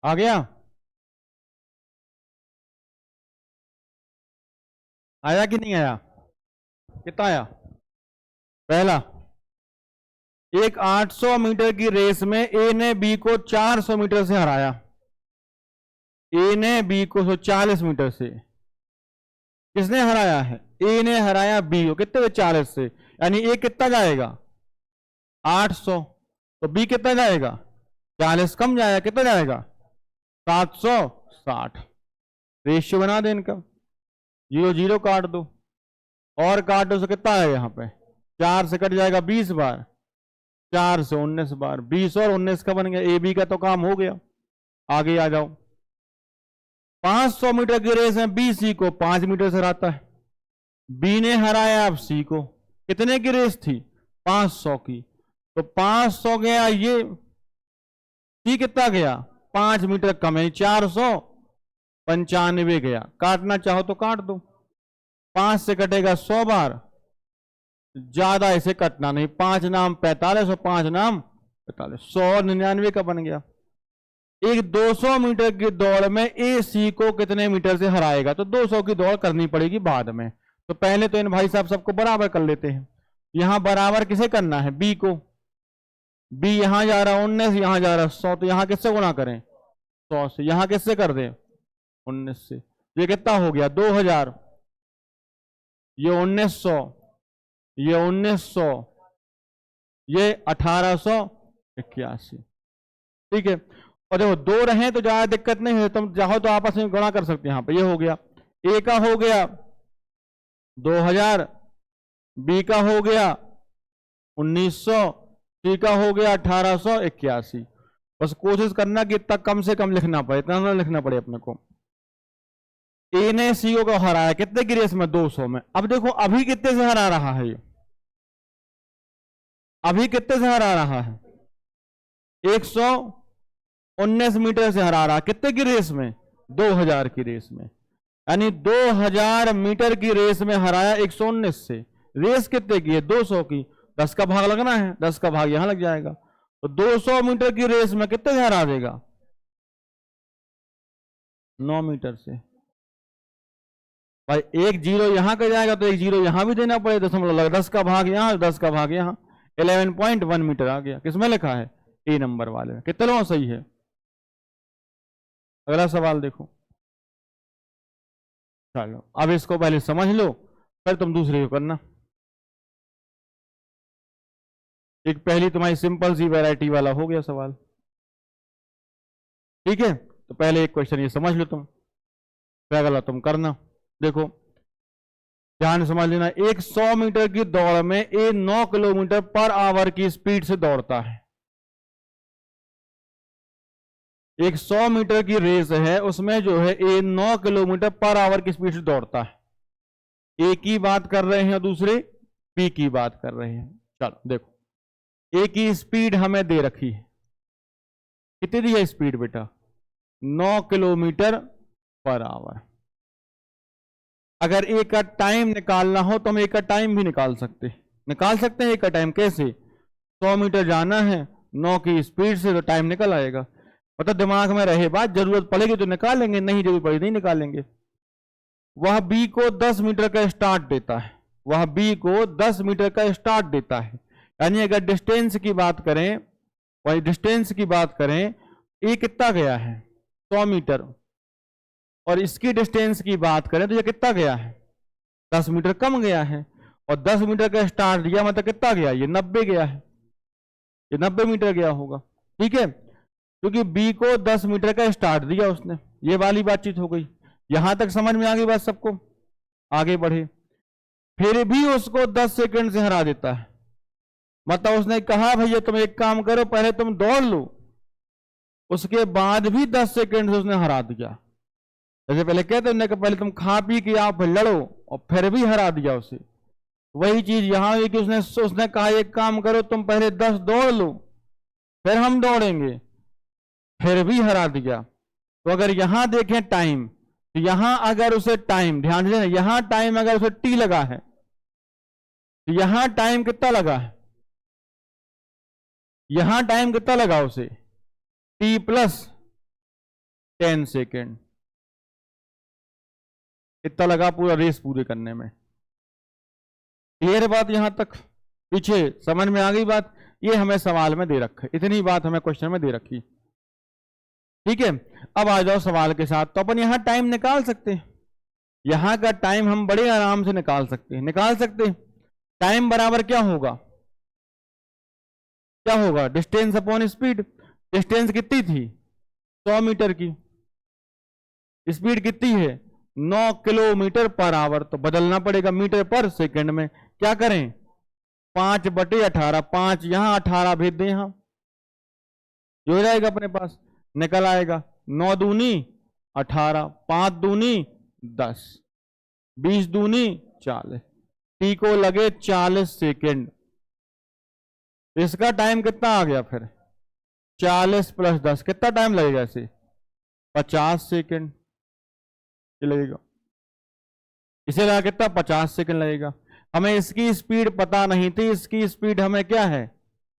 आ गया? आया कि नहीं आया? कितना आया? पहला, एक 800 मीटर की रेस में ए ने बी को 400 मीटर से हराया। ए ने बी को 140 मीटर से, किसने हराया है? ए ने हराया बी को कितने? 40 से, यानी ए कितना जाएगा? 800। तो बी कितना जाएगा? 40 कम जाएगा, कितना जाएगा? 760। रेशियो बना दे इनका, 0 0 काट दो, और काट दो, तो कितना है यहाँ पे? 4 से कट जाएगा 20 बार, 4 से 19 बार, 20 और 19 का बन गया। ए बी का तो काम हो गया। आगे आ जाओ। 500 मीटर की रेस में बी सी को 5 मीटर से हराता है। बी ने हराया अब सी को। कितने की रेस थी? 500 की। तो 500 गया, ये सी कितना गया? 5 मीटर कम है, 495 गया। काटना चाहो तो काट दो, 5 से कटेगा 100 बार, ज्यादा इसे कटना नहीं। 5 नाम 45 और 5 नाम 45, 199 का बन गया। एक 200 मीटर की दौड़ में ए सी को कितने मीटर से हराएगा? तो 200 की दौड़ करनी पड़ेगी बाद में। तो पहले तो इन भाई साहब सबको बराबर कर लेते हैं। यहां बराबर किसे करना है? बी को। बी यहां जा रहा 19, यहां जा रहा 100, तो यहां किससे गुणा करें? 100 से। यहां किससे कर दें? 19 से। ये कितना हो गया? 2000, ये 1900, ये 1900, ये 1881। ठीक है। और देखो 2 रहे तो ज्यादा दिक्कत नहीं है, तुम चाहो तो आपस में गुणा कर सकते हैं। यहां पे ये हो गया, ए का हो गया 2000, बी का हो गया 1900, सी का हो गया 1881। बस कोशिश करना कि इतना कम से कम लिखना पड़े, इतना ना लिखना पड़े अपने को। ए ने सी को हराया कितने की रेस में? 200 में। अब देखो अभी कितने से हरा रहा है? ये अभी कितने से हरा रहा है? 119 मीटर से हरा रहा। कितने की रेस में? 2000 की रेस में। यानी 2000 मीटर की रेस में हराया 119 से। रेस कितने की है? 200 की। 10 का भाग लगना है, 10 का भाग यहां लग जाएगा। तो 200 मीटर की रेस में कितने से हरा देगा? 9 मीटर से। भाई एक 0 यहां का जाएगा तो एक 0 यहां भी देना पड़े, दशमलव लगा, 10 का भाग यहां, 10 का भाग यहां, 11.1 मीटर आ गया। किसमें लिखा है? ए नंबर वाले में। कितने लोगों सही है? अगला सवाल देखो। चलो अब इसको पहले समझ लो, फिर तुम दूसरे को करना। एक पहली तुम्हारी सिंपल सी वैरायटी वाला हो गया सवाल। ठीक है, तो पहले एक क्वेश्चन ये समझ लो तुम, फिर अगला तुम करना। देखो ध्यान समझ लेना। एक 100 मीटर की दौड़ में ए 9 किलोमीटर पर आवर की स्पीड से दौड़ता है। एक 100 मीटर की रेस है, उसमें जो है ए 9 किलोमीटर पर आवर की स्पीड से दौड़ता है। ए की बात कर रहे हैं, दूसरे बी की बात कर रहे हैं। चलो देखो, ए की स्पीड हमें दे रखी है। कितनी दी है स्पीड बेटा? 9 किलोमीटर पर आवर। अगर ए का टाइम निकालना हो तो हम ए का टाइम भी निकाल सकते हैं। ए का टाइम कैसे? 100 मीटर जाना है 9 की स्पीड से, तो टाइम निकल आएगा। मतलब दिमाग में रहे बात, जरूरत पड़ेगी तो निकालेंगे, नहीं जरूरत पड़ेगी नहीं निकालेंगे। वह बी को 10 मीटर का स्टार्ट देता है। वह बी को 10 मीटर का स्टार्ट देता है। यानी अगर डिस्टेंस की बात करें, वही डिस्टेंस की बात करें, ए कितना गया है? 100 मीटर। और इसकी डिस्टेंस की बात करें तो ये कितना गया है? 10 मीटर कम गया है। और 10 मीटर का स्टार्ट दिया, मतलब कितना गया? ये 90 गया है। ये 90 मीटर गया होगा। ठीक है, क्योंकि बी को 10 मीटर का स्टार्ट दिया उसने। ये वाली बातचीत हो गई। यहां तक समझ में आ गई बात सबको? आगे बढ़े। फिर भी उसको 10 सेकंड से हरा देता है। मतलब उसने कहा भैया तुम एक काम करो, पहले तुम दौड़ लो, उसके बाद भी 10 सेकंड से उसने हरा दिया। जैसे पहले कहते हैं कि पहले तुम खा पी के आप लड़ो, और फिर भी हरा दिया उसे। वही चीज यहां हुई कि उसने कहा एक काम करो, तुम पहले 10 दौड़ लो, फिर हम दौड़ेंगे, फिर भी हरा दिया। तो अगर यहां देखें टाइम, तो यहां अगर उसे टाइम, ध्यान देना, यहां टाइम अगर उसे टी लगा है, तो यहां टाइम कितना लगा है? यहां टाइम कितना लगा उसे? T plus 10 second. इतना लगा पूरा रेस पूरे करने में। क्लियर है बात यहां तक? पीछे समझ में आ गई बात? ये हमें सवाल में दे रखा है, इतनी बात हमें क्वेश्चन में दे रखी। ठीक है, अब आ जाओ सवाल के साथ। तो अपन यहां टाइम निकाल सकते हैं, यहां का टाइम हम बड़े आराम से निकाल सकते हैं, निकाल सकते हैं। टाइम बराबर क्या होगा, क्या होगा? Distance upon speed. डिस्टेंस कितनी थी? 100 मीटर की। स्पीड कितनी है? 9 किलोमीटर पर आवर। तो बदलना पड़ेगा मीटर पर सेकंड में। क्या करें? 5/18। 5 यहां, 18 भेज दें यहां, जो हो जाएगा अपने पास, निकल आएगा 9 दूनी 18, 5 दूनी 10, 20 दूनी 40। टी को लगे 40 सेकेंड। इसका टाइम कितना आ गया फिर? 40 + 10 कितना टाइम लगेगा इसे? 50 सेकेंड लगेगा। इसे लगा कितना? 50 सेकेंड लगेगा। हमें इसकी स्पीड पता नहीं थी, इसकी स्पीड हमें क्या है?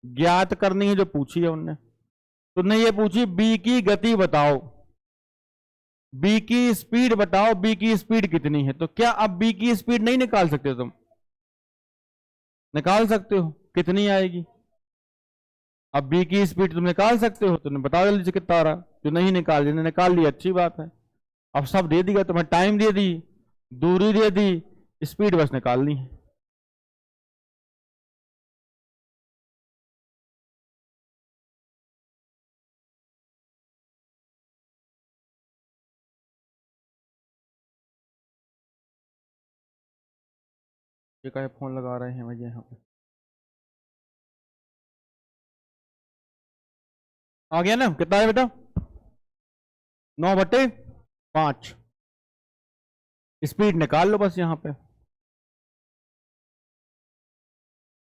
ज्ञात करनी है, जो पूछी है उनने। तो उन्होंने ये पूछी बी की गति बताओ, बी की स्पीड बताओ, बी की स्पीड कितनी है। तो क्या अब बी की स्पीड नहीं निकाल सकते तुम? निकाल सकते हो। कितनी आएगी? अब बी की स्पीड तुम निकाल सकते हो, तुमने बताओ जल्दी से कितना आ रहा। जो नहीं निकाल, जिन्हें निकाल लिया अच्छी बात है। अब सब दे दिया तुम्हें, टाइम दे दी, दूरी दे दी, स्पीड बस निकालनी है। ये क्या फोन लगा रहे हैं मुझे यहाँ पे? आ गया ना? कितना है बेटा? 9/5। स्पीड निकाल लो बस यहां पे।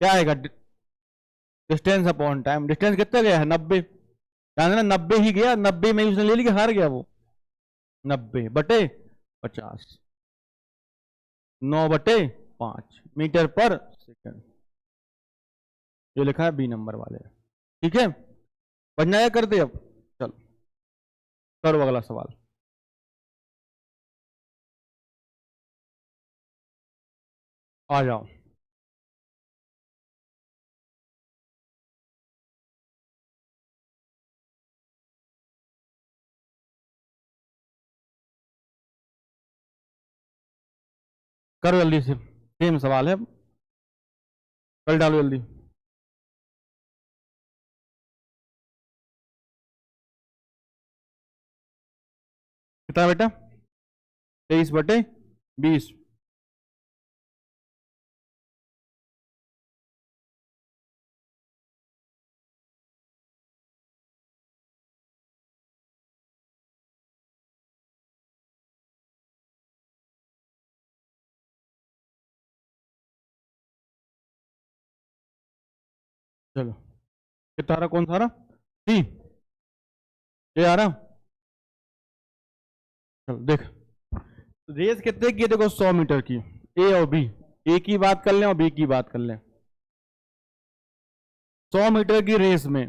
क्या आएगा? Distance upon time. डिस्टेंस कितना गया है? 90। ना 90 ही गया, 90 में उसने ले लिया, हार गया वो। 90/50, 9/5 मीटर पर सेकंड। जो लिखा है बी नंबर वाले। ठीक है, बन जाएगा? कर दे अब। चलो करो अगला सवाल। आ जाओ। करो जल्दी से, सेम सवाल है, कल डालो जल्दी। कितना बेटा? 23/20। चलो कितना आ रहा? कौन सा आ रहा? सी। ये आ रहा? चलो देख, रेस कितने की है? देखो 100 मीटर की। ए और बी, ए की बात कर लें और बी की बात कर लें। 100 मीटर की रेस में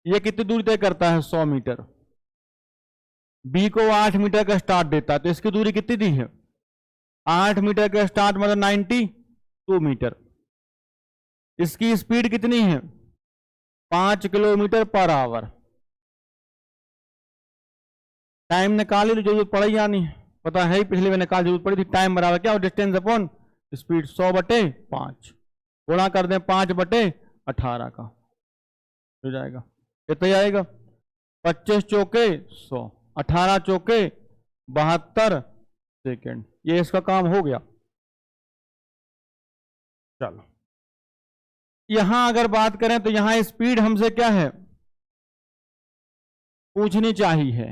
ये कितनी दूरी तय करता है? 100 मीटर। बी को 8 मीटर का स्टार्ट देता है, तो इसकी दूरी कितनी दी है? 8 मीटर का स्टार्ट मतलब 92 मीटर। इसकी स्पीड कितनी है? 5 किलोमीटर पर आवर। टाइम निकाल ही, जरूरत पड़ी या नहीं पता है ही, पिछले में निकाल जरूरत पड़ी थी। टाइम बराबर क्या हो? Distance upon speed. 100/5 गुणा कर दें 5/18 का, हो जाएगा कितना आएगा? 25 चौके 100, 18 चौके 72 सेकेंड। ये इसका काम हो गया। चलो यहां अगर बात करें तो यहां स्पीड हमसे क्या है? पूछनी चाहिए,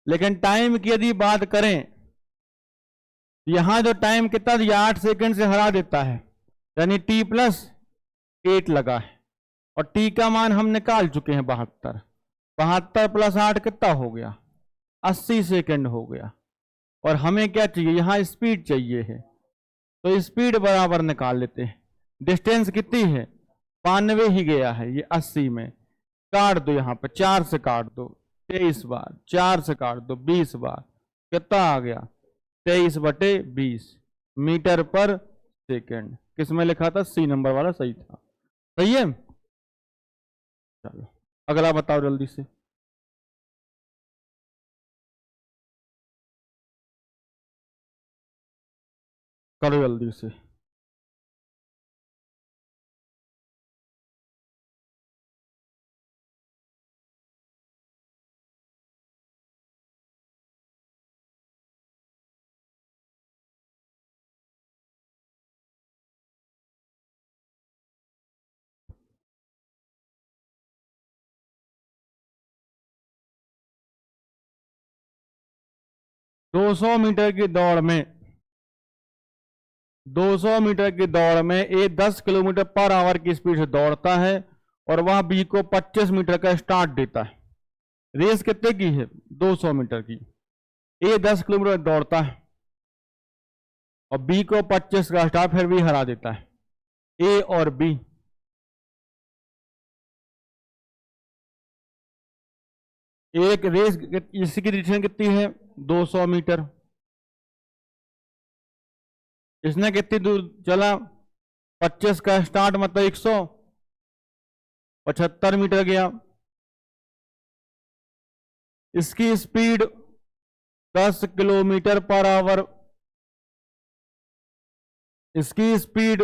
लेकिन टाइम की यदि बात करें, यहां जो टाइम कितना दिया? 8 सेकंड से हरा देता है, यानी t+8 लगा है। और t का मान हम निकाल चुके हैं 72। 72 + 8 कितना हो गया? 80 सेकंड हो गया। और हमें क्या चाहिए? यहां स्पीड चाहिए है, तो स्पीड बराबर निकाल लेते हैं। डिस्टेंस कितनी है? 92 ही गया है, ये 80 में काट दो, यहां पर 4 से काट दो, 23 बार, 4 से काट दो 20 बार, कितना आ गया 23/20 मीटर पर सेकेंड। किसमें लिखा था? सी नंबर वाला सही था। सही है। चलो अगला बताओ जल्दी से। करो जल्दी से। दो सौ मीटर की दौड़ में 200 मीटर की दौड़ में ए 10 किलोमीटर पर आवर की स्पीड से दौड़ता है और वह बी को 25 मीटर का स्टार्ट देता है। रेस कितने की है? 200 मीटर की। ए 10 किलोमीटर दौड़ता है और बी को 25 का स्टार्ट फिर भी हरा देता है। ए और बी एक रेस, इसकी डिस्टेंस कितनी है? 200 मीटर। इसने कितनी दूर चला? 25 का स्टार्ट मतलब 175 मीटर गया। इसकी स्पीड 10 किलोमीटर पर आवर। इसकी स्पीड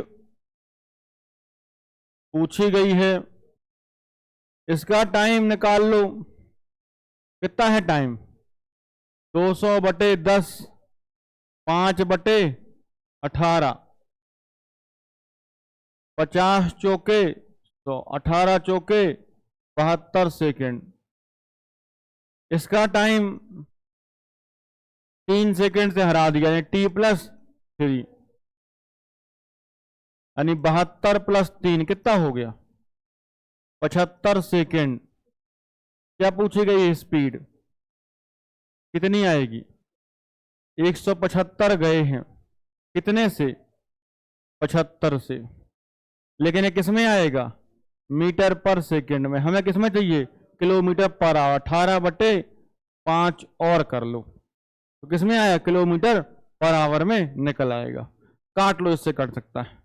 पूछी गई है। इसका टाइम निकाल लो, कितना है टाइम? 200/10, 5/18, 50 चौके तो 18 चौके 72 सेकेंड। इसका टाइम 3 सेकेंड से हरा दिया, यानी t+3, यानी 72 + 3 कितना हो गया? 75 सेकेंड। क्या पूछी गई? स्पीड कितनी आएगी? 175 गए हैं, कितने से? 75 से। लेकिन ये किसमें आएगा? मीटर पर सेकेंड में। हमें किसमें चाहिए? Kilometre per hour. 18/5 और कर लो तो किसमें आया? किलोमीटर पर आवर में निकल आएगा। काट लो, इससे कट सकता है।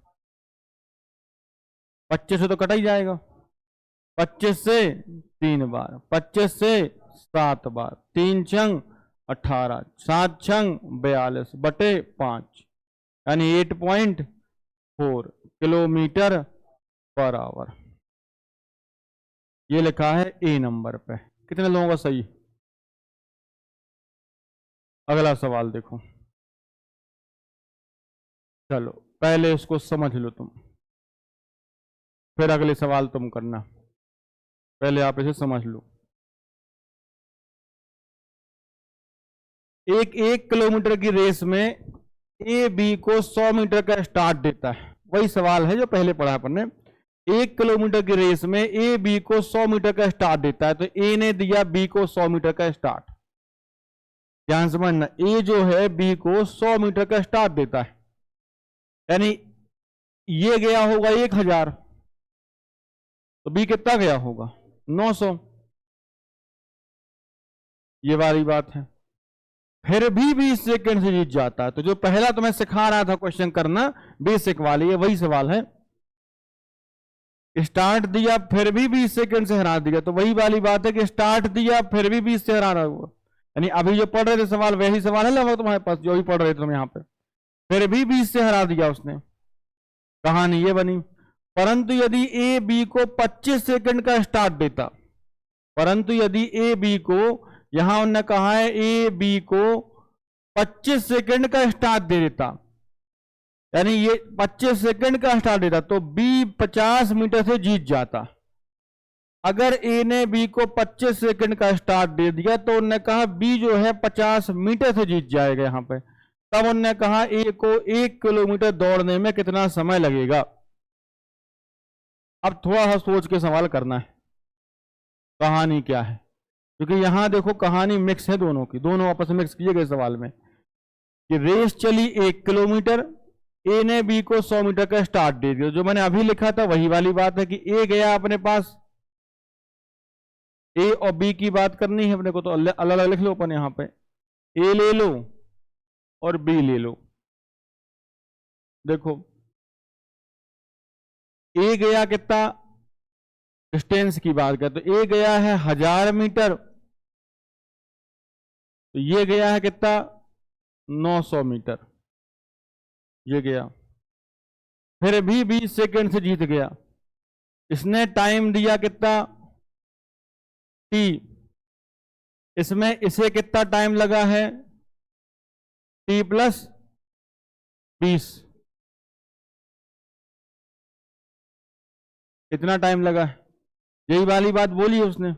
25 से तो कटा ही जाएगा। 25 से 3 बार, 25 से 7 बार, 3 छंग 18, 7 छंग 42/5, यानी 8.4 किलोमीटर पर आवर। ये लिखा है ए नंबर पे। कितने लोगों का सही? अगला सवाल देखो। चलो पहले इसको समझ लो तुम, फिर अगले सवाल तुम करना। पहले आप इसे समझ लो। एक किलोमीटर की रेस में ए बी को 100 मीटर का स्टार्ट देता है। वही सवाल है जो पहले पढ़ा अपन ने। 1 किलोमीटर की रेस में ए बी को 100 मीटर का स्टार्ट देता है, तो ए ने दिया बी को 100 मीटर का स्टार्ट। ध्यान समझना, ए जो है बी को 100 मीटर का स्टार्ट देता है, यानी ये गया होगा 1000, तो बी कितना गया होगा? 900। ये वाली बात है। फिर भी 20 सेकंड से जीत जाता है। तो जो पहला तो मैं सिखा रहा था क्वेश्चन करना, बेसिक वाली, ये वही सवाल है। स्टार्ट दिया फिर भी 20 सेकंड से हरा दिया, तो वही वाली बात है कि स्टार्ट दिया फिर भी 20 से हरा हुआ। यानी अभी जो पढ़ रहे थे सवाल वही सवाल है लगभग तुम्हारे पास, जो भी पढ़ रहे थे तुम यहाँ पे। फिर भी 20 से हरा दिया उसने। कहानी ये बनी। परंतु यदि ए बी को 25 सेकंड का स्टार्ट देता, परंतु यदि ए बी को, यहां उन्होंने कहा है ए बी को 25 सेकंड का स्टार्ट दे देता, यानी ये 25 सेकंड का स्टार्ट देता, तो बी 50 मीटर से जीत जाता। अगर ए ने बी को 25 सेकंड का स्टार्ट दे दिया तो उन्होंने कहा बी जो है 50 मीटर से जीत जाएगा यहां पे। तब उन्होंने कहा ए को 1 किलोमीटर दौड़ने में कितना समय लगेगा। अब थोड़ा सा सोच के सवाल करना है, कहानी क्या है, क्योंकि यहां देखो कहानी मिक्स है दोनों की, दोनों आपस में मिक्स किए गए सवाल में। कि रेस चली 1 किलोमीटर, ए ने बी को 100 मीटर का स्टार्ट दे दिया। जो मैंने अभी लिखा था वही वाली बात है कि ए गया अपने पास ए और बी की बात करनी है अपने को, तो अलग अलग लिख लो अपन, यहां पे ए ले लो और बी ले लो। देखो ए गया कितना, डिस्टेंस की बात करें तो ए गया है 1000 मीटर, तो ये गया है कितना 900 मीटर, ये गया। फिर भी 20 सेकंड से जीत गया। इसने टाइम दिया कितना टी, इसमें इसे कितना टाइम लगा है टी प्लस 20, इतना टाइम लगा है, यही वाली बात बोली है उसने।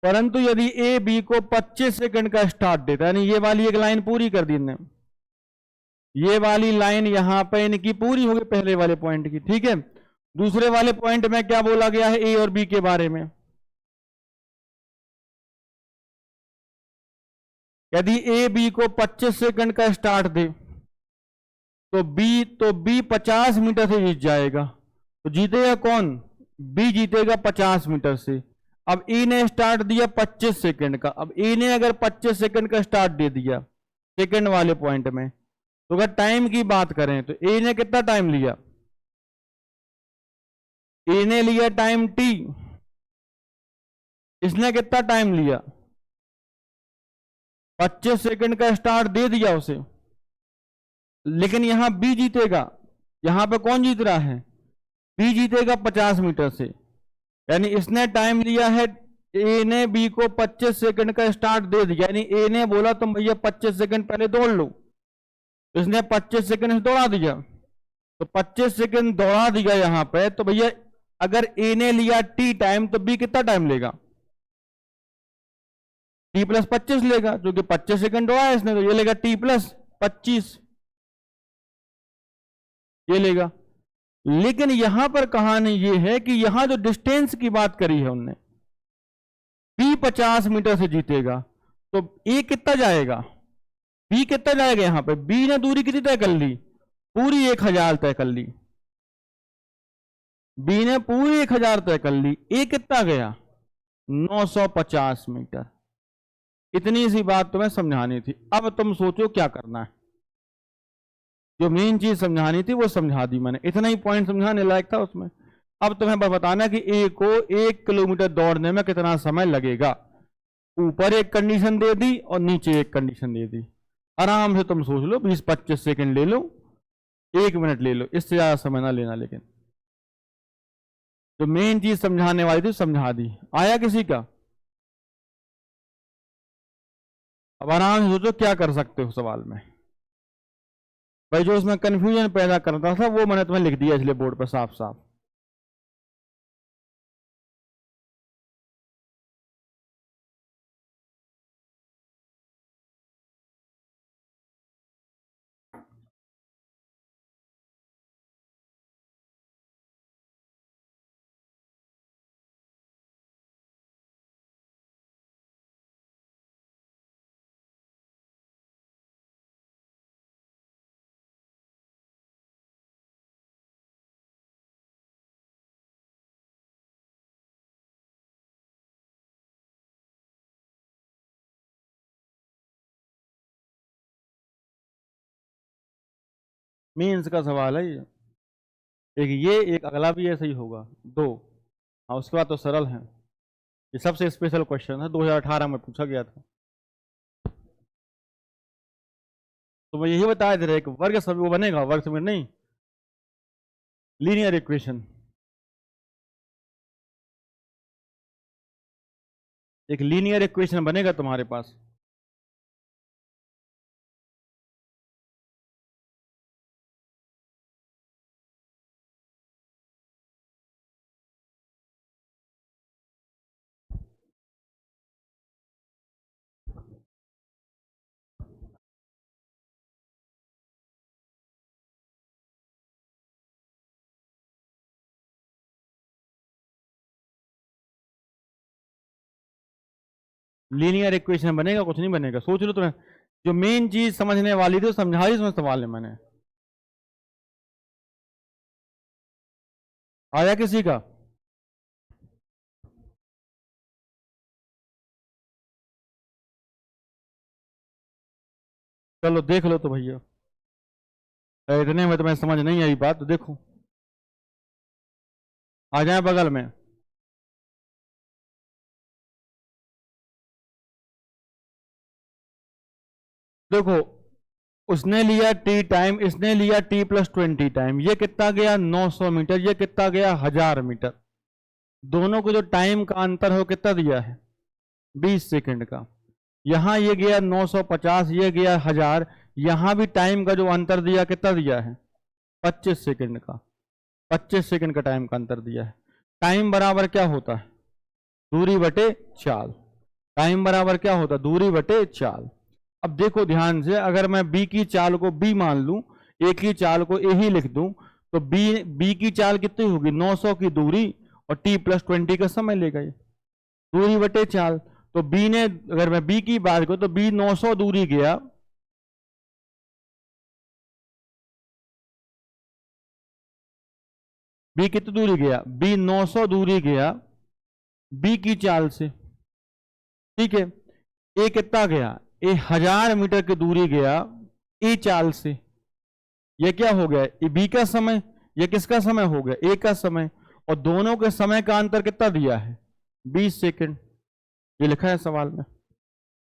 परंतु यदि ए बी को 25 सेकंड का स्टार्ट देता है, यानी ये वाली एक लाइन पूरी कर दी इनने, ये वाली लाइन यहां पे इनकी पूरी होगी पहले वाले पॉइंट की, ठीक है। दूसरे वाले पॉइंट में क्या बोला गया है ए और बी के बारे में, यदि ए बी को 25 सेकंड का स्टार्ट दे तो बी 50 मीटर से जीत जाएगा। तो जीतेगा कौन, बी जीतेगा 50 मीटर से। अब ए ने स्टार्ट दिया 25 सेकंड का, अब ए ने अगर 25 सेकंड का स्टार्ट दे दिया सेकंड वाले पॉइंट में, तो अगर टाइम की बात करें तो ए ने कितना टाइम लिया, ए ने लिया टाइम टी, इसने कितना टाइम लिया 25 सेकंड का स्टार्ट दे दिया उसे, लेकिन यहां बी जीतेगा। यहां पे कौन जीत रहा है, बी जीतेगा 50 मीटर से, यानी इसने टाइम लिया है, ए ने बी को 25 सेकंड का स्टार्ट दे दिया, यानी ए ने बोला तुम भैया 25 सेकंड पहले दौड़ लो, इसने 25 सेकंड से दौड़ा दिया, तो 25 सेकंड दौड़ा दिया यहां पे, तो भैया अगर ए ने लिया टी टाइम तो बी कितना टाइम लेगा, टी प्लस 25 लेगा, जो कि 25 सेकंड दौड़ा है इसने, तो ये लेगा टी प्लस 25, ये लेगा। लेकिन यहां पर कहानी ये है कि यहां जो डिस्टेंस की बात करी है उनने, बी 50 मीटर से जीतेगा, तो ए कितना जाएगा, बी कितना जाएगा, यहां पे बी ने दूरी कितनी तय कर ली, पूरी 1000 तय कर ली, बी ने पूरी 1000 तय कर ली, ए कितना गया 950 मीटर। इतनी सी बात तुम्हें समझानी थी। अब तुम सोचो क्या करना है, जो मेन चीज समझानी थी वो समझा दी मैंने, इतना ही पॉइंट समझाने लायक था उसमें। अब तुम्हें बताना कि ए को 1 किलोमीटर दौड़ने में कितना समय लगेगा। ऊपर एक कंडीशन दे दी और नीचे एक कंडीशन दे दी, आराम से तुम सोच लो, 20-25 सेकंड ले लो, 1 मिनट ले लो, इससे ज्यादा समय ना लेना। लेकिन जो मेन चीज समझाने वाली थी समझा दी। आया किसी का, अब आराम से सोचो क्या कर सकते हो सवाल में। भाई जो उसमें कंफ्यूजन पैदा करता था वो मैंने तुम्हें लिख दिया इसलिए बोर्ड पर साफ साफ। मीन्स का सवाल है ये, एक ये एक अगला भी ऐसा ही होगा, दो। हाँ उसके बाद तो सरल है, ये सबसे स्पेशल क्वेश्चन है, 2018 में पूछा गया था। तो मैं यही बताया दे रहा, एक वर्ग समीकरण वो बनेगा, वर्ग समीकरण नहीं, लीनियर इक्वेशन, एक लीनियर इक्वेशन बनेगा तुम्हारे पास। लीनियर इक्वेशन बनेगा, कुछ नहीं बनेगा, सोच लो तुम्हें। जो मेन चीज समझने वाली थी समझा ही उसमें सवाल है मैंने। आया किसी का, चलो देख लो तो भैया, इतने में तुम्हें समझ नहीं आई बात तो देखो, आ जाए बगल में। देखो उसने लिया टी टाइम, इसने लिया टी प्लस 20 टाइम, ये कितना गया 900 मीटर, ये कितना गया 1000 मीटर। दोनों को जो टाइम का अंतर है वो कितना दिया है 20 सेकंड का। यहां ये गया 950, ये गया 1000, यहां भी टाइम का जो अंतर दिया कितना दिया है 25 सेकंड का, 25 सेकंड का टाइम का अंतर दिया है। टाइम बराबर क्या होता है दूरी बटे चाल, टाइम बराबर क्या होता है दूरी बटे चाल। अब देखो ध्यान से, अगर मैं बी की चाल को बी मान लूं, ए की चाल को ए ही लिख दूं, तो बी की चाल कितनी होगी 900 की दूरी और टी प्लस 20 का समय लेगा ये, दूरी बटे चाल। तो बी ने, अगर मैं बी की बात करूं तो बी 900 दूरी गया, बी कितनी दूरी गया, बी 900 दूरी गया बी की चाल से, ठीक है। ए कितना गया, ए 1000 मीटर की दूरी गया ए चाल से। ये क्या हो गया, ये बी का समय, ये किसका समय हो गया ए का समय, और दोनों के समय का अंतर कितना दिया है 20 सेकंड। ये लिखा है सवाल में,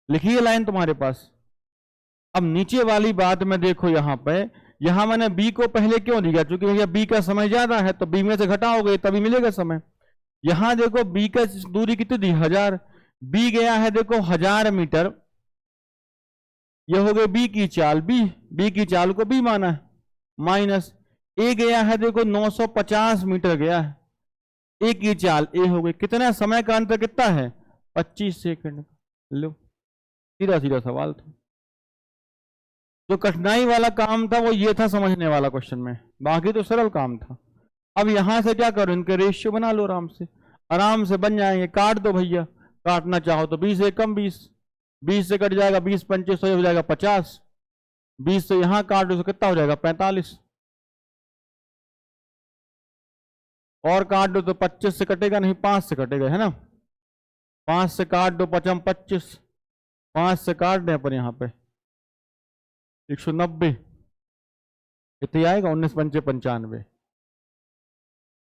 लिखिए लाइन तुम्हारे पास। अब नीचे वाली बात में देखो, यहां पे, यहां मैंने बी को पहले क्यों दिया, क्योंकि भैया बी का समय ज्यादा है तो बी में से घटाओगे तभी मिलेगा समय। यहां देखो बी का दूरी कितनी दी 1000, बी गया है देखो 1000 मीटर, ये हो गए बी की चाल, बी की चाल को बी माना है, माइनस ए गया है देखो 950 मीटर गया है, ए की चाल ए हो गई, कितना समय का अंतर कितना है 25 सेकंड। लो सीधा सीधा सवाल था। जो कठिनाई वाला काम था वो ये था समझने वाला क्वेश्चन में, बाकी तो सरल काम था। अब यहां से क्या करो, इनके रेशियो बना लो, आराम से बन जाएंगे। काट दो भैया, काटना चाहो तो 20 से कम 20, 20 से कट जाएगा 20 25 तो हो जाएगा 50, 20 से यहां काट दो तो कितना हो जाएगा 45, और काट दो तो 25 से कटेगा नहीं 5 से कटेगा, है ना। 5 से काट दो 5 25, 5 से काट दें पर यहाँ पे 190, कितनी आएगा 19 पंचे 95,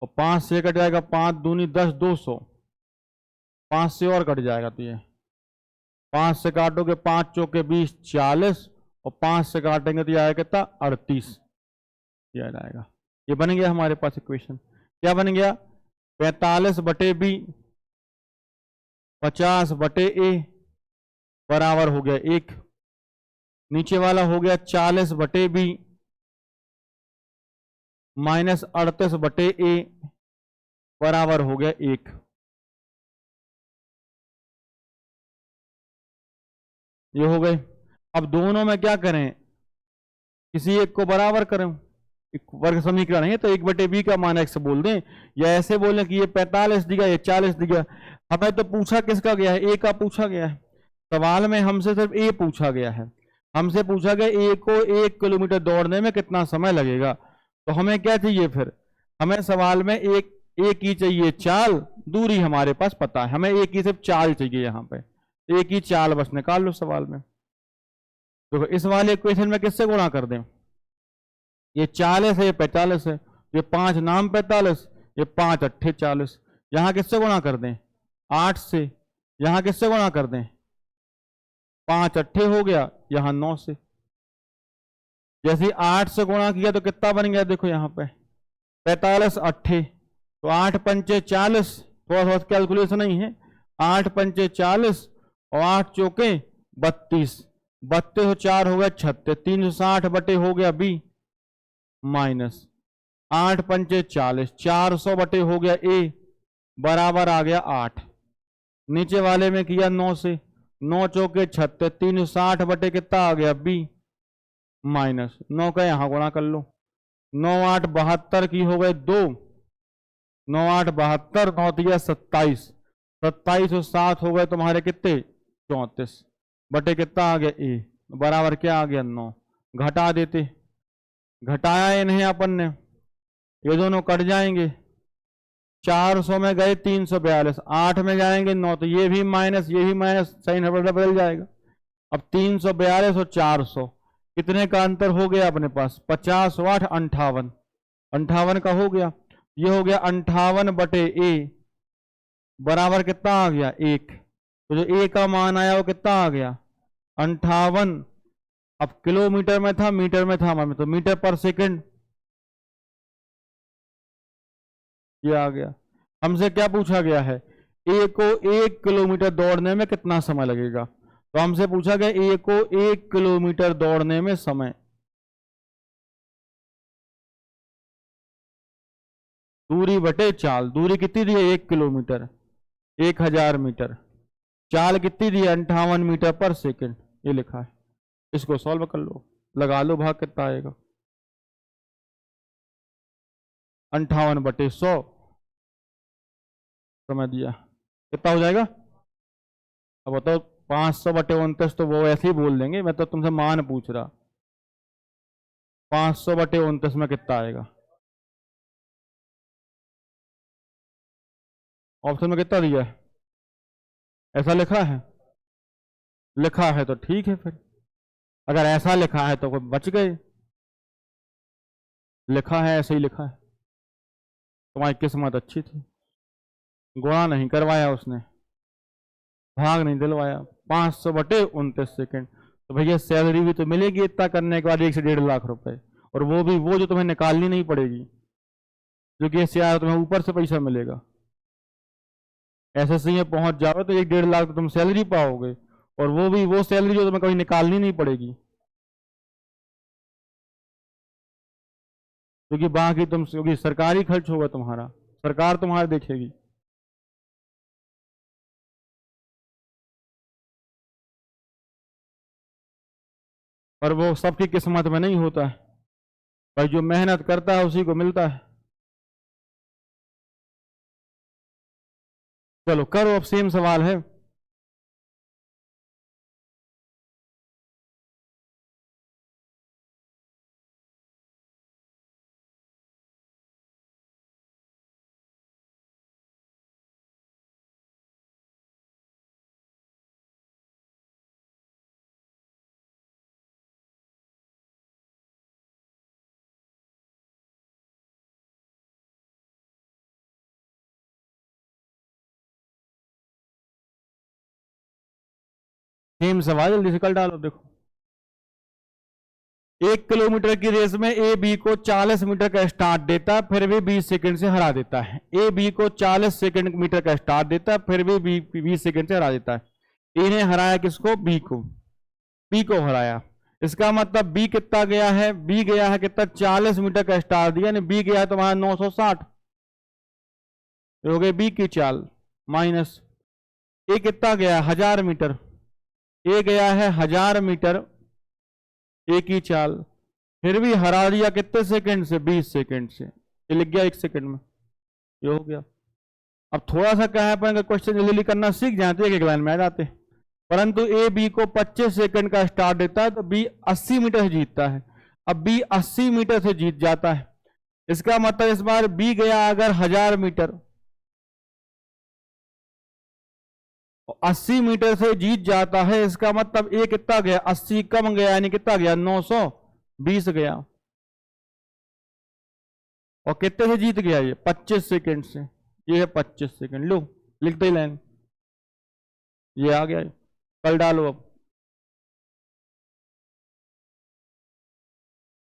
और 5 से कट जाएगा 5 दूनी 10 200, 5 से और कट जाएगा तो ये 5 से काटोगे 5 चौके 20 40, और 5 से काटेंगे तो ये आएगा कितना 38, ये आ जाएगा। ये बन गया हमारे पास इक्वेशन, क्या बन गया 45 बटे बी 50 बटे ए बराबर हो गया 1, नीचे वाला हो गया 40 बटे बी माइनस 38 बटे ए बराबर हो गया 1। ये हो गए। अब दोनों में क्या करें, किसी एक को बराबर करें, एक वर्ग समीकरण है तो 1 बटे बी का मान x बोल दें, या ऐसे बोलें कि ये 45 दिया ये 40 दिया। हमें तो पूछा किसका गया है, ए का पूछा गया है सवाल में, हमसे सिर्फ ए पूछा गया है, हमसे पूछा गया ए को 1 किलोमीटर दौड़ने में कितना समय लगेगा। तो हमें क्या चाहिए फिर, हमें सवाल में एक की चाहिए चाल, दूरी हमारे पास पता है, हमें एक की सिर्फ चाल चाहिए, यहाँ पे एक ही चाल बस निकाल लो सवाल में। तो इस वाले इक्वेशन में किससे गुणा कर दें, ये 40 है ये 45 है, ये 5 नाम 45, ये 5 अट्ठे 40, यहां किससे गुणा कर दें 8 से, यहां किससे गुणा कर दें 5 अट्ठे हो गया, यहां 9 से। जैसे 8 से गुणा किया तो कितना बन गया, देखो यहां पे 45 अट्ठे, तो 8 पंचे 40, थोड़ा थोड़ा कैलकुलेशन नहीं है, 8 पंचे 40 और 8 चौके 32, 32 और 4 हो गया 36, 360 बटे हो गया बी माइनस 8 पंचे 40, 400 बटे हो गया ए बराबर आ गया 8। नीचे वाले में किया 9 से, 9 चौके 36, 360 बटे कितना आ गया बी माइनस 9 का यहां गुणा कर लो, 9 8 72 की हो गए 2, 9 8 72, 9 दिया 27, 27 और 7 हो गए तुम्हारे कितने 34 बटे कितना आ गया ए बराबर क्या आ गया 9। घटा देते, घटाया ये नहीं अपन ने, ये दोनों कट जाएंगे, 400 में गए 342, 8 में जाएंगे 9, तो ये भी माइनस ये भी माइनस, साइन बदल जाएगा। अब 342 और 400 कितने का अंतर हो गया अपने पास? 50 वाट 58, 58 का हो गया। ये हो गया 58/A बराबर कितना आ गया? 1। तो जो A का मान आया वो कितना आ गया? 58। अब किलोमीटर में था मीटर में था हमारे, तो मीटर पर सेकंड ये आ गया। हमसे क्या पूछा गया है? ए को 1 किलोमीटर दौड़ने में कितना समय लगेगा? तो हमसे पूछा गया ए को 1 किलोमीटर दौड़ने में समय। दूरी बटे चाल, दूरी कितनी दी है? 1 किलोमीटर, 1000 मीटर। चाल कितनी दी है? 58 मीटर पर सेकंड, ये लिखा है। इसको सॉल्व कर लो, लगा लो भाग, कितना आएगा? 58/100 समय दिया, कितना हो जाएगा? अब बताओ। 500/29 तो वो ऐसे ही बोल देंगे, मैं तो तुमसे मान पूछ रहा। 500/29 में कितना आएगा? ऑप्शन में कितना दिया है? ऐसा लिखा है? लिखा है तो ठीक है, फिर अगर ऐसा लिखा है तो कोई बच गए। लिखा है, ऐसे ही लिखा है। तुम्हारी किस्मत अच्छी थी, गुणा नहीं करवाया उसने, भाग नहीं दिलवाया। 500/29 सेकंड। तो भैया सैलरी भी तो मिलेगी इतना करने के बाद, 1 से 1.5 लाख रुपए, और वो भी वो जो तुम्हें निकालनी नहीं पड़ेगी, जो कि इससे तुम्हें ऊपर से पैसा मिलेगा। एसएससी में पहुंच जाओगे तो 1-1.5 लाख तो तुम सैलरी पाओगे, और वो भी वो सैलरी जो तुम्हें कभी निकालनी नहीं पड़ेगी, क्योंकि बाकी तुम, क्योंकि सरकारी खर्च होगा तुम्हारा, सरकार तुम्हारा देखेगी। और वो सबकी किस्मत में नहीं होता है भाई, जो मेहनत करता है उसी को मिलता है। चलो करो, अब सेम सवाल है। सेम सवाल, जल्दी से कर डालो। देखो, 1 किलोमीटर की रेस में ए बी को 40 मीटर का स्टार्ट देता है, फिर भी 20 सेकंड से हरा देता है। ए बी को 40 सेकंड मीटर का स्टार्ट देता है, फिर भी 20 सेकंड से हरा देता है। ए ने हराया किसको? बी को। बी को हराया, इसका मतलब बी कितना गया है? बी गया है कितना? 40 मीटर का स्टार्ट दिया, यानी बी गया है तुम्हारा 960। हो गई बी की चाल माइनस। ए कितना गया? 1000 मीटर। ए गया है 1000 मीटर, ए की चाल, फिर भी हरा दिया कितने सेकंड से? 20 सेकंड से। ये लिख गया 1 सेकंड में, ये हो गया। अब थोड़ा सा क्या है, अपन क्वेश्चन जल्दी करना सीख जाते हैं, एक लाइन में आ जाते, परंतु ए बी को 25 सेकंड का स्टार्ट देता है, तो बी 80 मीटर से जीतता है। अब बी 80 मीटर से जीत जाता है, इसका मतलब इस बार बी गया अगर 1000 मीटर, 80 मीटर से जीत जाता है, इसका मतलब ए कितना गया? 80 कम गया, यानी कितना गया? 920 गया। और कितने से जीत गया? ये 25 सेकंड से। ये है 25 सेकंड। लो लिख दे लाइन, ये आ गया। कल डालो अब,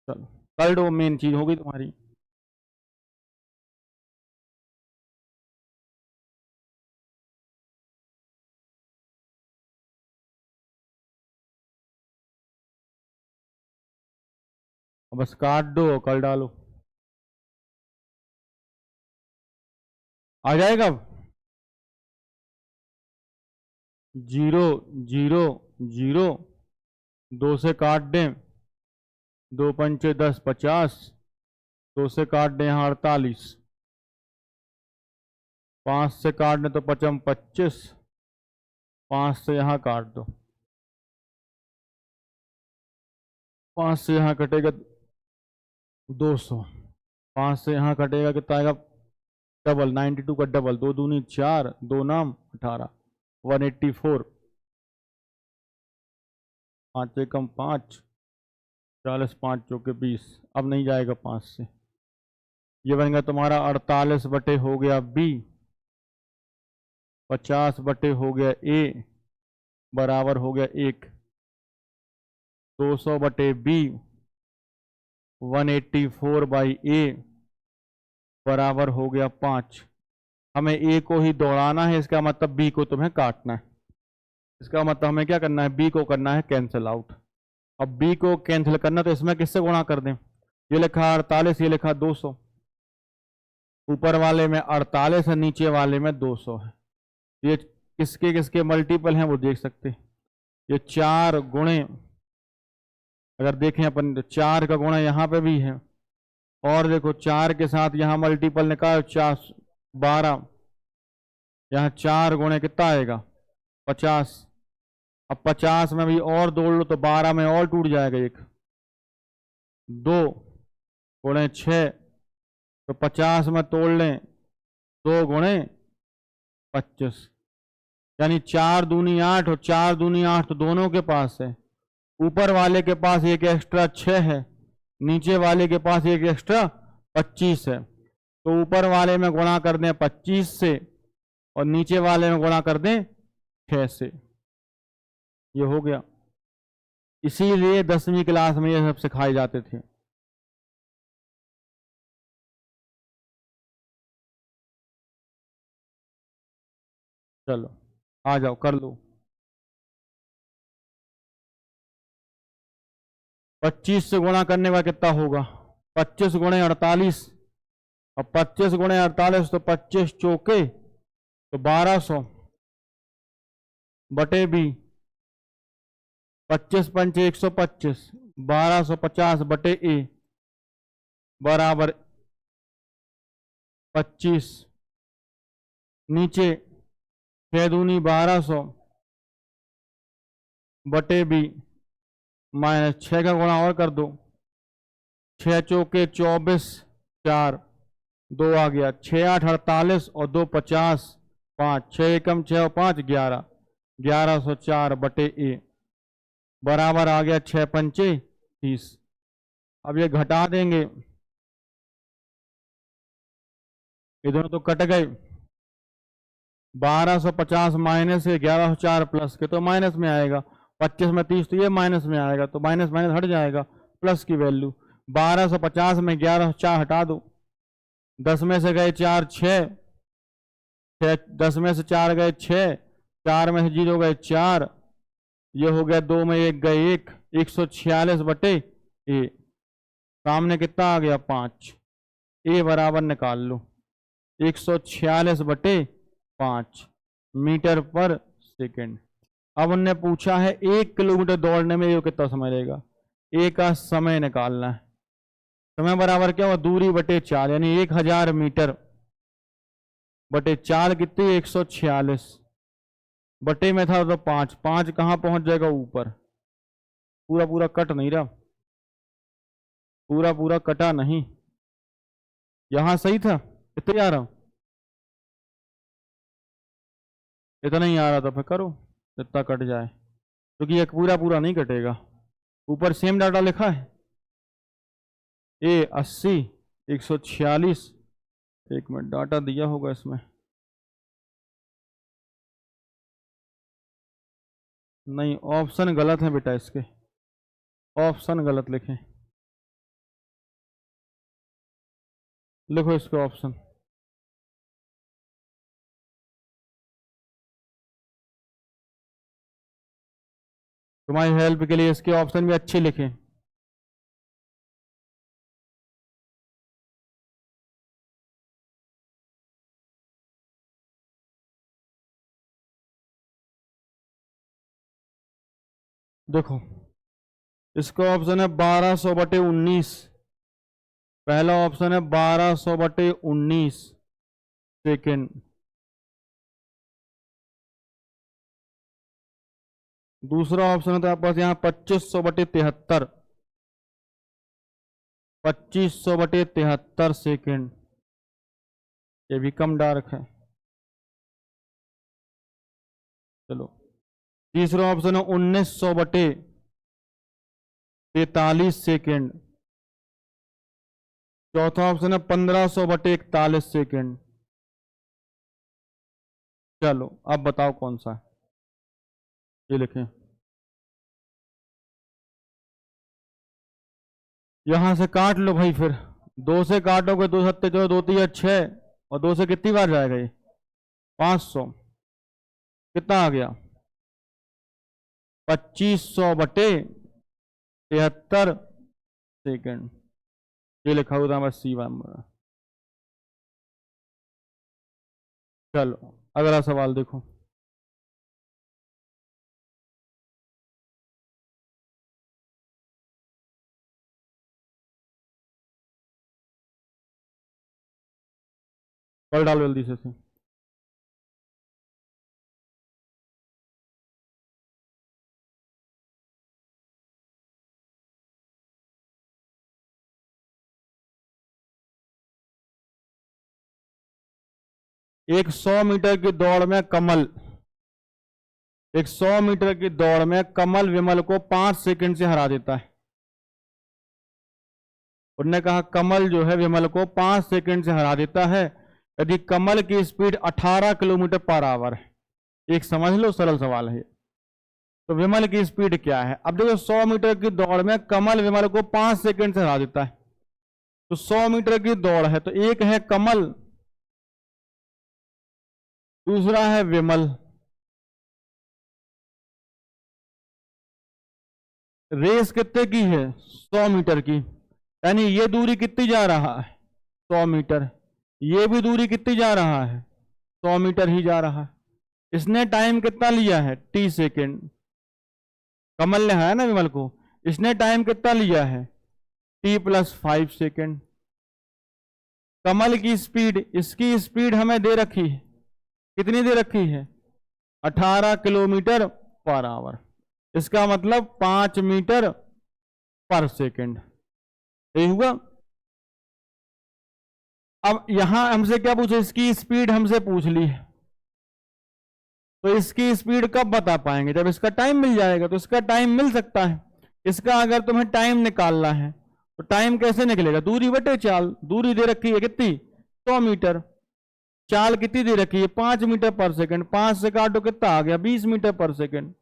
चलो कल दो, मेन चीज होगी तुम्हारी। बस काट दो, कल डालो, आ जाएगा अब। 0 0 0, 2 से काट दें, 2 पंचे 10 50, 2 से काट दें यहाँ 48, 5 से काट दें तो 55 25, 5 से यहाँ काट दो, 5 से यहाँ कटेगा 200, 5 से यहाँ कटेगा कितना आएगा? डबल, 92 का डबल, 2 दूनी 4, 2 नाम 18, 184, 5 एकम 5, 40 5 चौके 20, अब नहीं जाएगा 5 से। ये बन गया तुम्हारा 48 बटे हो गया बी, 50 बटे हो गया ए, बराबर हो गया 1। 200 बटे बी, 184 बाई ए, बराबर हो गया 5। हमें ए को ही दौड़ाना है, इसका मतलब बी को तुम्हें काटना है। इसका मतलब हमें क्या करना है, बी को करना है कैंसिल आउट। अब बी को कैंसिल करना तो इसमें किससे गुणा कर दें, ये लिखा 48, ये लिखा 200। ऊपर वाले में 48 है, नीचे वाले में 200 है। ये किसके किसके मल्टीपल हैं वो देख सकते। ये 4 गुणे, अगर देखें अपन तो 4 का गुणा यहाँ पे भी है, और देखो 4 के साथ यहाँ मल्टीपल निकाल 4 12, यहाँ 4 गुणे कितना आएगा 50। अब 50 में भी और दौड़ लो तो 12 में और टूट जाएगा एक, 2 गुणे 6, तो 50 में तोड़ लें 2 गुणे 25, यानी 4 दूनी 8 और 4 दूनी 8 तो दोनों के पास है। ऊपर वाले के पास एक एक्स्ट्रा 6 है, नीचे वाले के पास एक एक्स्ट्रा 25 है। तो ऊपर वाले में गुणा कर दें 25 से और नीचे वाले में गुणा कर दें 6 से, ये हो गया। इसीलिए 10वीं क्लास में ये सब सिखाए जाते थे। चलो आ जाओ कर लो। 25 से गुणा करने का कितना होगा, 25 गुणे 48, और 25 गुणे 48 तो 25 चौके तो 1200 बटे बी, 25 पंचे 125, 1250 बटे ए, बराबर 25। नीचे 6 दूनी 1200 बटे बी, माइनस 6 का गुणा और कर दो, 6 चौके 24, 4 2 आ गया, 6 8 48 और 2 50, 5 6 एकम 6 और 5 11, 1104 बटे ए, बराबर आ गया 6 पंचे 30। अब ये घटा देंगे, ये दोनों तो कट गए। 1250 माइनस है 1104 प्लस के तो माइनस में आएगा, 25 में 30 तो ये माइनस में आएगा, तो माइनस माइनस हट जाएगा, प्लस की वैल्यू 1250 में 1104 हटा दो, 10 में से गए 4 6, 10 में से 4 गए 6, 4 में से 0 गए 4, ये हो गया 2 में 1 गए 1, 146 बटे ए, सामने कितना आ गया 5, ए बराबर निकाल लो 146 बटे 5 मीटर पर सेकेंड। अब उनने पूछा है 1 किलोमीटर दौड़ने में ये कितना समय लगेगा, ए का समय निकालना है। समय बराबर क्या हुआ, दूरी बटे 4, यानी 1000 मीटर बटे 4 कितनी 146, बटे में था तो 5, 5 कहाँ पहुंच जाएगा ऊपर, पूरा पूरा कट नहीं रहा, पूरा पूरा कटा नहीं, यहां सही था, इतने आ रहा, इतना नहीं आ रहा था, फिर करो इतना कट जाए, क्योंकि ये पूरा पूरा नहीं कटेगा। ऊपर सेम डाटा लिखा है, ए 80 146, एक मिनट डाटा दिया होगा इसमें, नहीं ऑप्शन गलत है बेटा, इसके ऑप्शन गलत लिखे, लिखो इसके ऑप्शन, तुम्हारी हेल्प के लिए इसके ऑप्शन भी अच्छे लिखे। देखो इसका ऑप्शन है 1200 बटे 19, पहला ऑप्शन है 1200 बटे 19 सेकेंड, दूसरा ऑप्शन है तो आपके पास यहाँ 2500 बटे 73, 2500 बटे 73 सेकेंड, ये भी कम डार्क है। चलो तीसरा ऑप्शन है 1900 बटे 43 सेकेंड। चौथा ऑप्शन है 1500/41 सेकेंड। चलो अब बताओ कौन सा है। ये लिखें, यहां से काट लो भाई, फिर 2 से काटोगे 2 सत्ते 2 2 3 6, और 2 से कितनी बार जाएगा ये 500। कितना आ गया 2500/73 सेकेंड। ये लिखा हुआ था बस सी नंबर। चलो अगला सवाल देखो। कर डालो जल्दी से। 100 मीटर की दौड़ में कमल, 100 मीटर की दौड़ में कमल विमल को 5 सेकंड से हरा देता है। उन्होंने कहा कमल जो है विमल को 5 सेकंड से हरा देता है यदि कमल की स्पीड 18 किलोमीटर पर आवर है। एक समझ लो, सरल सवाल है। तो विमल की स्पीड क्या है? अब देखो 100 मीटर की दौड़ में कमल विमल को 5 सेकंड से हरा देता है। तो 100 मीटर की दौड़ है, तो एक है कमल, दूसरा है विमल। रेस कितने की है? 100 मीटर की, यानी ये दूरी कितनी जा रहा है 100 मीटर, ये भी दूरी कितनी जा रहा है 100 मीटर ही जा रहा है। इसने टाइम कितना लिया है t सेकेंड, कमल ने है ना विमल को, इसने टाइम कितना लिया है t+5 सेकेंड। कमल की स्पीड, इसकी स्पीड हमें दे रखी है, कितनी दे रखी है 18 किलोमीटर पर आवर। इसका मतलब 5 मीटर पर सेकेंड। यही हुआ। अब यहां हमसे क्या पूछे? इसकी स्पीड हमसे पूछ ली है, तो इसकी स्पीड कब बता पाएंगे? जब इसका टाइम मिल जाएगा। तो इसका टाइम मिल सकता है। इसका अगर तुम्हें टाइम निकालना है तो टाइम कैसे निकलेगा? दूरी बटे चाल। दूरी दे रखी है कितनी 100 मीटर, चाल कितनी दे रखी है 5 मीटर पर सेकंड। 5 से काटो कितना आ गया 20 मीटर पर सेकंड,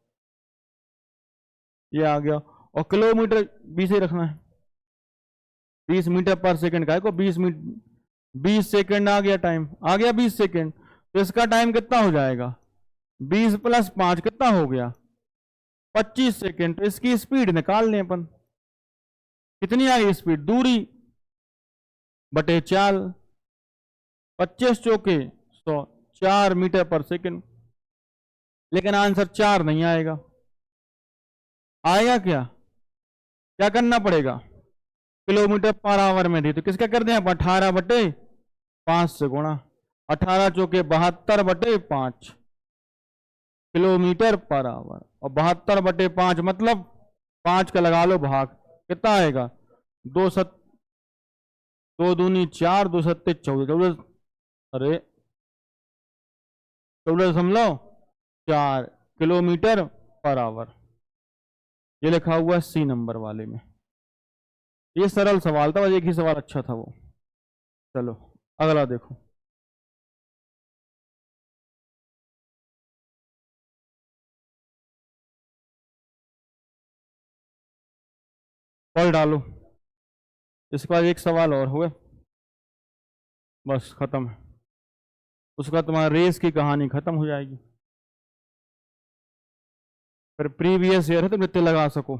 ये आ गया। और किलोमीटर 20 ही रखना है, 20 मीटर पर सेकंड का है को 20 सेकंड आ गया, टाइम आ गया 20 सेकंड। तो इसका टाइम कितना हो जाएगा 20 + 5 कितना हो गया 25 सेकंड। तो इसकी स्पीड निकाल लें अपन, कितनी आई स्पीड? दूरी बटे चाल, 25 चौके 100, 4 मीटर पर सेकंड। लेकिन आंसर 4 नहीं आएगा। आएगा क्या? क्या करना पड़ेगा? किलोमीटर पर आवर में दी, तो किसका कर दें आप 18/5 से गुणा। 18 चौके 72/5 किलोमीटर पर आवर, और 72/5 मतलब 5 का लगा लो भाग, कितना आएगा 2 दूनी 4, 2 सत्ते 14, अरे 14.4 किलोमीटर पर आवर। ये लिखा हुआ सी नंबर वाले में। ये सरल सवाल था, बस एक ही सवाल अच्छा था वो। चलो अगला देखो। पढ़ डालो, इसके बाद एक सवाल और हुए, बस खत्म है। उसका तुम्हारा रेस की कहानी खत्म हो जाएगी। फिर प्रीवियस ईयर है तो जितने लगा सको।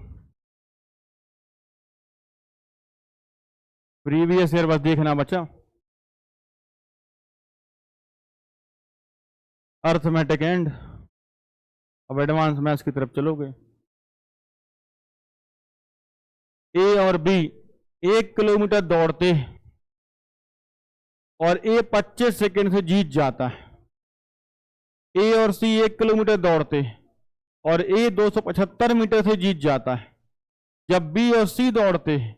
प्रीवियस ईयर बस देखना बच्चा। अर्थमेटिक एंड, अब एडवांस मैथ्स की तरफ चलोगे। ए और बी 1 किलोमीटर दौड़ते हैं और ए 25 सेकंड से जीत जाता है। ए और सी 1 किलोमीटर दौड़ते हैं और ए 275 मीटर से जीत जाता है। जब बी और सी दौड़ते हैं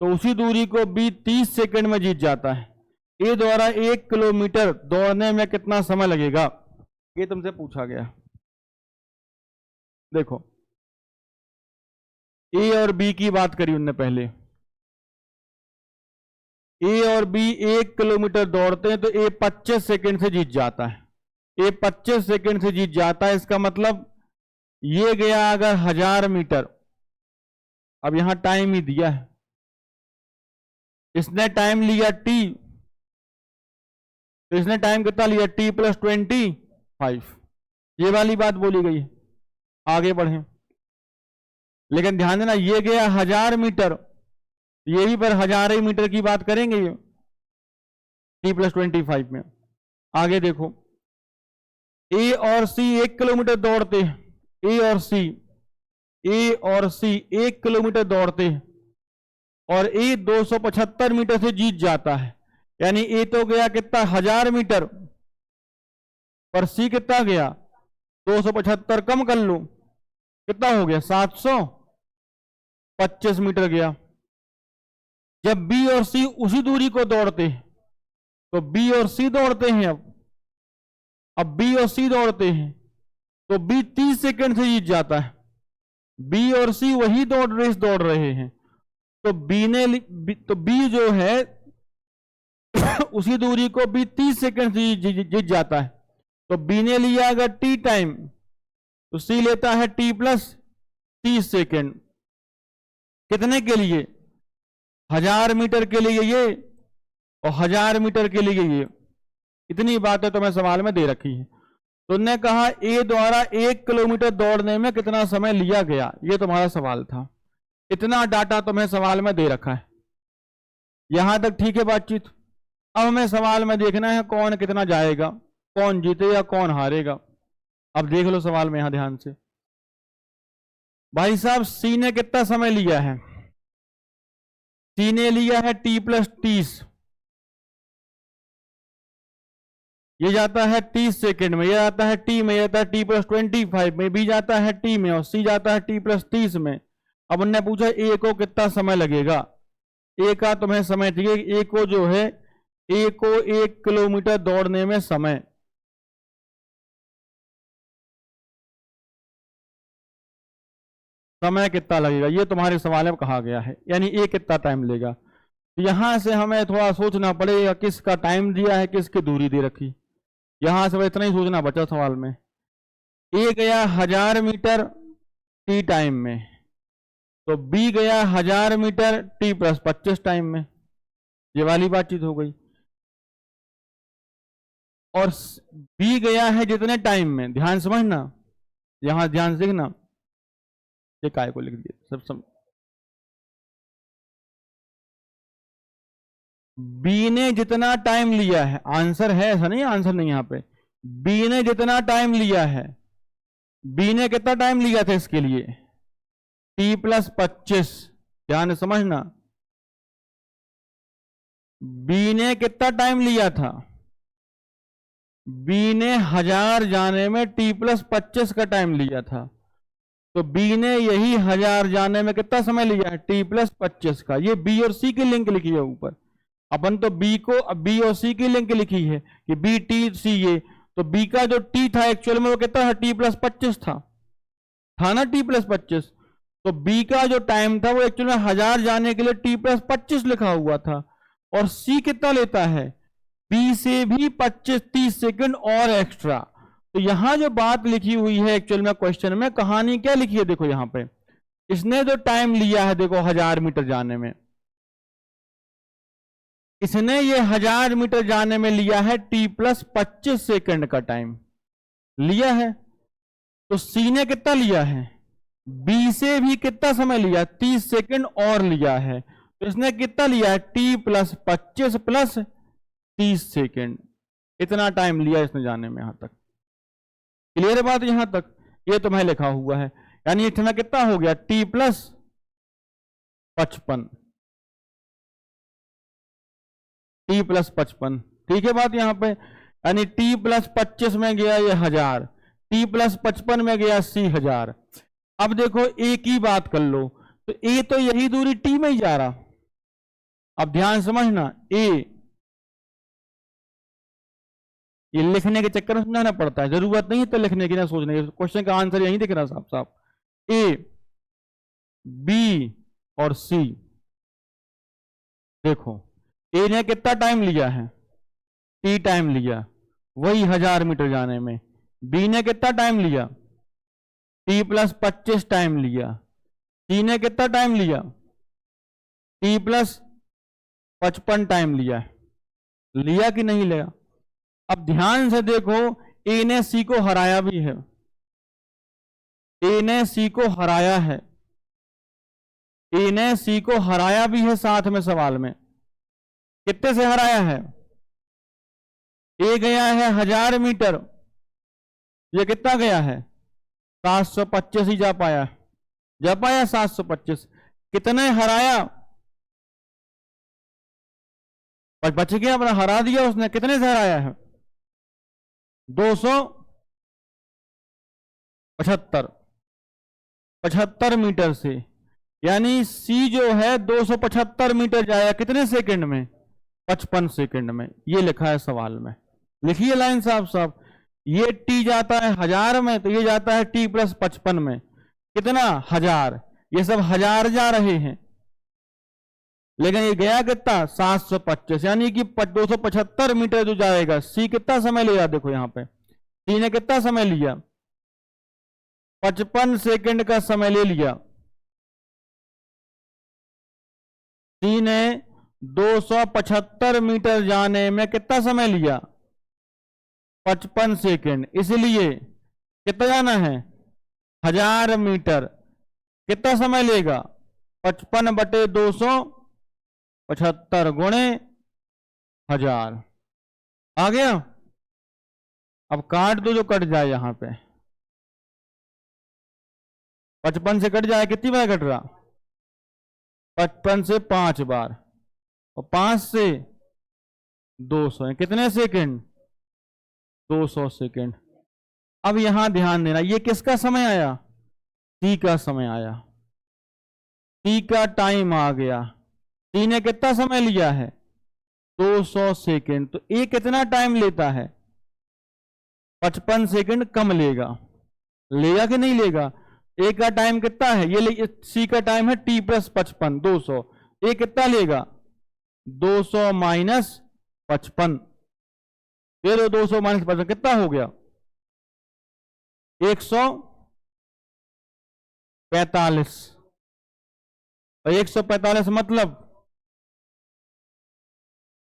तो उसी दूरी को बी 30 सेकंड में जीत जाता है। ए द्वारा 1 किलोमीटर दौड़ने में कितना समय लगेगा? ये तुमसे पूछा गया। देखो ए और बी की बात करी उनने पहले। ए और बी 1 किलोमीटर दौड़ते हैं तो ए 25 सेकंड से जीत जाता है। ए 25 सेकंड से जीत जाता है, इसका मतलब ये गया अगर 1000 मीटर, अब यहां टाइम ही दिया है, इसने टाइम लिया टी, तो इसने टाइम कितना लिया t+25, ये वाली बात बोली गई। आगे बढ़े, लेकिन ध्यान देना ये गया 1000 मीटर, ये भी पर 1000 ही मीटर की बात करेंगे ये t+25 में। आगे देखो, ए और सी 1 किलोमीटर दौड़ते हैं, ए और सी 1 किलोमीटर दौड़ते हैं और ए 275 मीटर से जीत जाता है। यानी ए तो गया कितना 1000 मीटर, पर सी कितना गया 275, कम कर लो कितना हो गया 725 मीटर गया। जब बी और सी उसी दूरी को दौड़ते हैं तो बी और सी दौड़ते हैं, अब बी और सी दौड़ते हैं तो बी 30 सेकंड से जीत जाता है। बी और सी वही रेस दौड़ रहे हैं तो बी जो है उसी दूरी को बी 30 सेकंड से जीत जाता है। तो बी ने लिया अगर टी टाइम तो सी लेता है t+30 सेकंड। कितने के लिए 1000 मीटर के लिए ये और 1000 मीटर के लिए ये। इतनी बातें तो मैं सवाल में दे रखी है। तो उन्होंने कहा ए द्वारा 1 किलोमीटर दौड़ने में कितना समय लिया गया, ये तुम्हारा सवाल था। इतना डाटा तुम्हें सवाल में दे रखा है, यहां तक ठीक है बातचीत। अब हमें सवाल में देखना है कौन कितना जाएगा, कौन जीते या कौन हारेगा। अब देख लो सवाल में यहां ध्यान से, भाई साहब सी ने कितना समय लिया है, सी ने लिया है t+30, ये जाता है 30 सेकंड में, ये जाता है टी में, ये जाता है t+25 में, बी जाता है टी में और सी जाता है t+30 में। अब उन्होंने पूछा ए को कितना समय लगेगा। ए का तुम्हें समय चाहिए, ए को जो है ए को 1 किलोमीटर दौड़ने में समय कितना लगेगा, ये तुम्हारे सवाल में कहा गया है। यानी ए कितना टाइम लेगा। तो यहां से हमें थोड़ा सोचना पड़ेगा किसका टाइम दिया है, किसकी दूरी दे रखी। यहां से इतना ही सोचना बचा सवाल में। ए गया 1000 मीटर टी टाइम में, तो बी गया 1000 मीटर t+25 टाइम में। ये वाली बातचीत हो गई। और बी गया है जितने टाइम में, ध्यान समझना, यहां ध्यान से देखना, ये काय को लिख दिया सब बी ने जितना टाइम लिया है, आंसर है ऐसा नहीं, आंसर नहीं यहां पे, बी ने जितना टाइम लिया है, बी ने कितना टाइम लिया था इसके लिए t+25, ध्यान समझना, बी ने कितना टाइम लिया था, बी ने 1000 जाने में t+25 का टाइम लिया था। तो बी ने यही 1000 जाने में कितना समय लिया है t+25 का। ये बी और सी की लिंक लिखी है ऊपर, अपन तो बी को बी और सी की लिंक लिखी है कि बी टी सी ये, तो बी का जो टी था एक्चुअल में वो कितना था t+25 था ना t+25। तो बी का जो टाइम था वो एक्चुअल में 1000 जाने के लिए t+25 लिखा हुआ था। और सी कितना लेता है, बी से भी 25-30 सेकंड और एक्स्ट्रा। तो यहां जो बात लिखी हुई है एक्चुअल में क्वेश्चन में, कहानी क्या लिखी है देखो यहां पे, इसने जो टाइम लिया है देखो 1000 मीटर जाने में, इसने ये 1000 मीटर जाने में लिया है t+25 सेकंड का टाइम लिया है। तो सी ने कितना लिया है, बी से भी कितना समय लिया, 30 सेकंड और लिया है। तो इसने कितना लिया है t+25 + 30 सेकंड, इतना टाइम लिया इसने जाने में। यहां तक क्लियर है बात, यहां तक ये तुम्हें लिखा हुआ है। यानी इतना कितना हो गया t+55, t+55, ठीक है बात यहां पे। यानी t+25 में गया ये 1000, t+55 में गया सी 1000। अब देखो ए की बात कर लो, तो ए तो यही दूरी टी में ही जा रहा। अब ध्यान समझना, ये लिखने के चक्कर में समझाना पड़ता है, जरूरत नहीं तो लिखने की ना सोचने की, क्वेश्चन का आंसर यही दिख रहा साफ साफ। ए बी और सी। देखो ए ने कितना टाइम लिया है, टी टाइम लिया, वही 1000 मीटर जाने में। बी ने कितना टाइम लिया, टी प्लस 25 टाइम लिया। सी ने कितना टाइम लिया, टी प्लस 55 टाइम लिया। लिया कि नहीं लिया? अब ध्यान से देखो, ए ने सी को हराया भी है, ए ने सी को हराया है, ए ने सी को हराया भी है साथ में सवाल में। कितने से हराया है? ए गया है 1000 मीटर, ये कितना गया है, 725 ही जा पाया, 725। कितने हराया? बच गया, अपना हरा दिया उसने। कितने से हराया है? 275 मीटर से। यानी सी जो है 275 मीटर जाया कितने सेकंड में, 55 सेकंड में। ये लिखा है सवाल में, लिखिए लाइन साफ साफ। ये टी जाता है 1000 में, तो ये जाता है टी प्लस 55 में। कितना? 1000। ये सब 1000 जा रहे हैं, लेकिन ये गया कितना, 725। यानी कि 275 मीटर जो जाएगा, सी कितना समय लिया? देखो यहां पे सी ने कितना समय लिया, 55 सेकंड का समय ले लिया। सी ने 275 मीटर जाने में कितना समय लिया, 55 सेकंड। इसलिए कितना जाना है, 1000 मीटर। कितना समय लेगा, 55/275 गुणे 1000। आ गया? अब काट दो, जो कट जाए यहां पे। 55 से कट जाए, कितनी बार कट रहा, 55 से 5 बार, और 5 से 200। कितने सेकंड, 200 सेकंड। अब यहां ध्यान देना, ये किसका समय आया, सी का समय आया, सी का टाइम आ गया। सी ने कितना समय लिया है, 200 सेकंड। तो ए कितना टाइम लेता है, 55 सेकंड कम लेगा। लेगा कि नहीं लेगा? ए का टाइम कितना है, ये सी का टाइम है टी प्लस 55, 200। ए कितना लेगा, 200 माइनस 55। फिर 200 माइनस 55 कितना हो गया, 145। 145 मतलब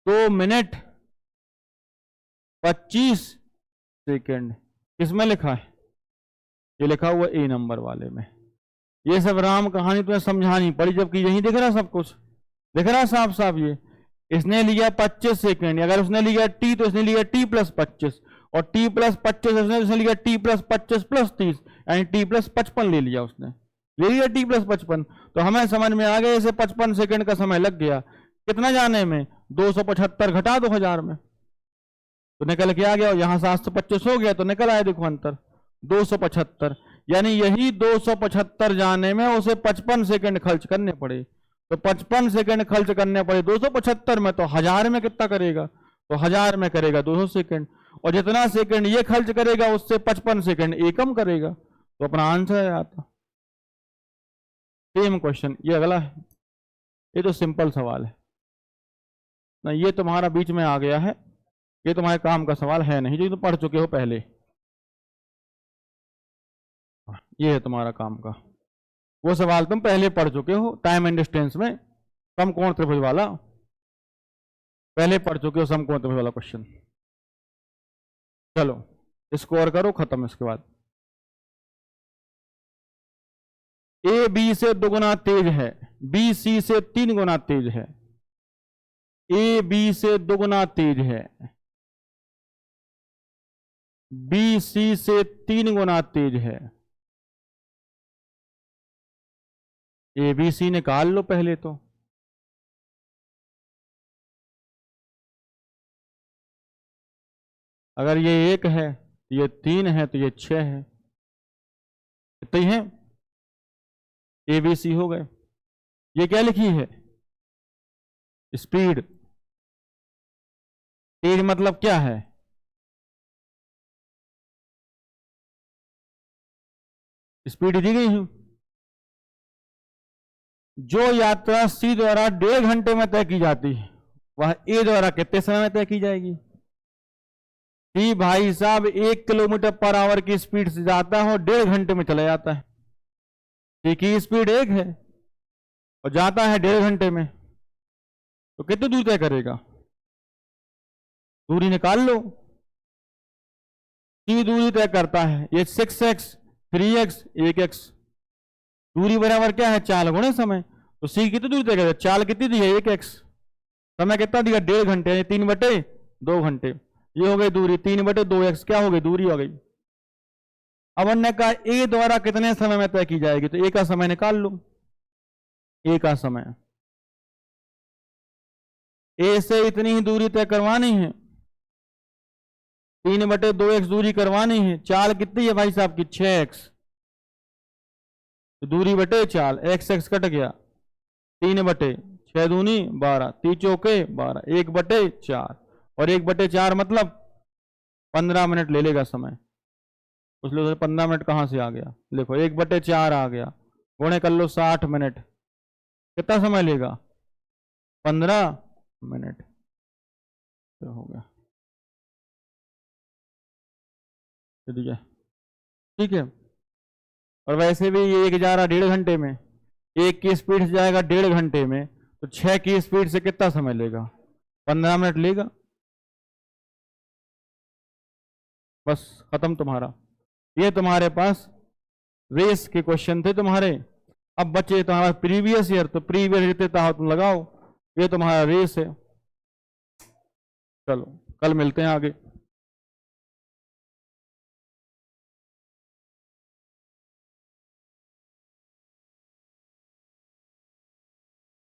2 मिनट 25 सेकंड। किसमें लिखा है, ये लिखा हुआ ए नंबर वाले में। ये सब राम कहानी तुम्हें समझानी पड़ी, जबकि यही दिख रहा सब कुछ, दिख रहा साफ साफ। ये इसने लिया 25 सेकंड, अगर उसने लिया टी तो इसने लिया टी प्लस 25, और टी प्लस 25 उसने लिया टी प्लस 25 प्लस 30, यानी टी प्लस 55 ले लिया उसने, ले लिया टी प्लस 55। तो हमें समझ में आ गया, इसे 55 सेकंड का समय लग गया। कितना जाने में, 275 घटा दो 1000 में, तो निकल के आ गया। और यहां 725 हो गया, तो निकल आया, देखो अंतर 275। यानी यही 275 जाने में उसे 55 सेकंड खर्च करने पड़े। तो 55 सेकंड खर्च करने पड़े 275 में, तो 1000 में कितना करेगा, तो 1000 में करेगा 200 सेकंड। और जितना सेकंड ये खर्च करेगा, उससे 55 सेकंड ये कम करेगा, तो अपना आंसर आता। सेम क्वेश्चन ये अगला है, ये तो सिंपल सवाल है ना, ये तुम्हारा बीच में आ गया है, ये तुम्हारे काम का सवाल है नहीं, जो तुम पढ़ चुके हो पहले। ये है तुम्हारा काम का, वो सवाल तुम पहले पढ़ चुके हो, टाइम एंड डिस्टेंस में समकोण त्रिभुज वाला, पहले पढ़ चुके हो समकोण त्रिभुज वाला क्वेश्चन। चलो स्कोर करो, खत्म। इसके बाद ए बी से 2 गुना तेज है, बी सी से 3 गुना तेज है। ए बी से 2 गुना तेज है, बी सी से 3 गुना तेज है। ए बी सी निकाल लो पहले तो। अगर ये 1 है, ये 3 है, तो ये 6 है। कितने हैं, ए बी सी हो गए। ये क्या लिखी है, स्पीड। तेज मतलब क्या है, स्पीड दी गई है। जो यात्रा सी द्वारा 1.5 घंटे में तय की जाती है वह ए द्वारा कितने समय में तय की जाएगी? सी भाई साहब 1 किलोमीटर पर आवर की स्पीड से जाता है और 1.5 घंटे में चला जाता है। सी की स्पीड 1 है और जाता है 1.5 घंटे में, तो कितनी दूरी तय करेगा? दूरी निकाल लो। सी दूरी तय करता है ये 6x 3x 1x, दूरी बराबर क्या है? चाल गुणे समय। तो सी कितनी दूरी तय करेगा? चाल कितनी दी है? 1x, समय कितना दिया? 1.5 घंटे, 3/2 घंटे। ये हो गई दूरी, 3/2x क्या हो गई? दूरी हो गई। अब हमने कहा ए द्वारा कितने समय में तय की जाएगी, तो ए का समय निकाल लो। ए का समय, ए से इतनी ही दूरी तय करवानी है, 3/2x दूरी करवानी है। चाल कितनी है भाई साहब की? 6x, तो दूरी बटे चाल, x कट गया, 3/6 दूनी 12, 3 चौके 12, 1/4, और 1/4 मतलब 15 मिनट ले लेगा समय। उस लो 15 मिनट कहां से आ गया? देखो 1/4 आ गया, गुणे कर लो 60 मिनट, कितना समय लेगा? 15 मिनट। तो हो गया, ठीक है, ठीक है। और वैसे भी ये 1 जा रहा 1.5 घंटे में, 1 की स्पीड से जाएगा 1.5 घंटे में, तो 6 की स्पीड से कितना समय लेगा? 15 मिनट लेगा। बस खत्म तुम्हारा। ये तुम्हारे पास रेस के क्वेश्चन थे तुम्हारे। अब बचे तुम्हारा प्रीवियस ईयर, तो प्रीवियस ईयर तुम लगाओ, ये तुम्हारा रेस है। चलो कल मिलते हैं आगे।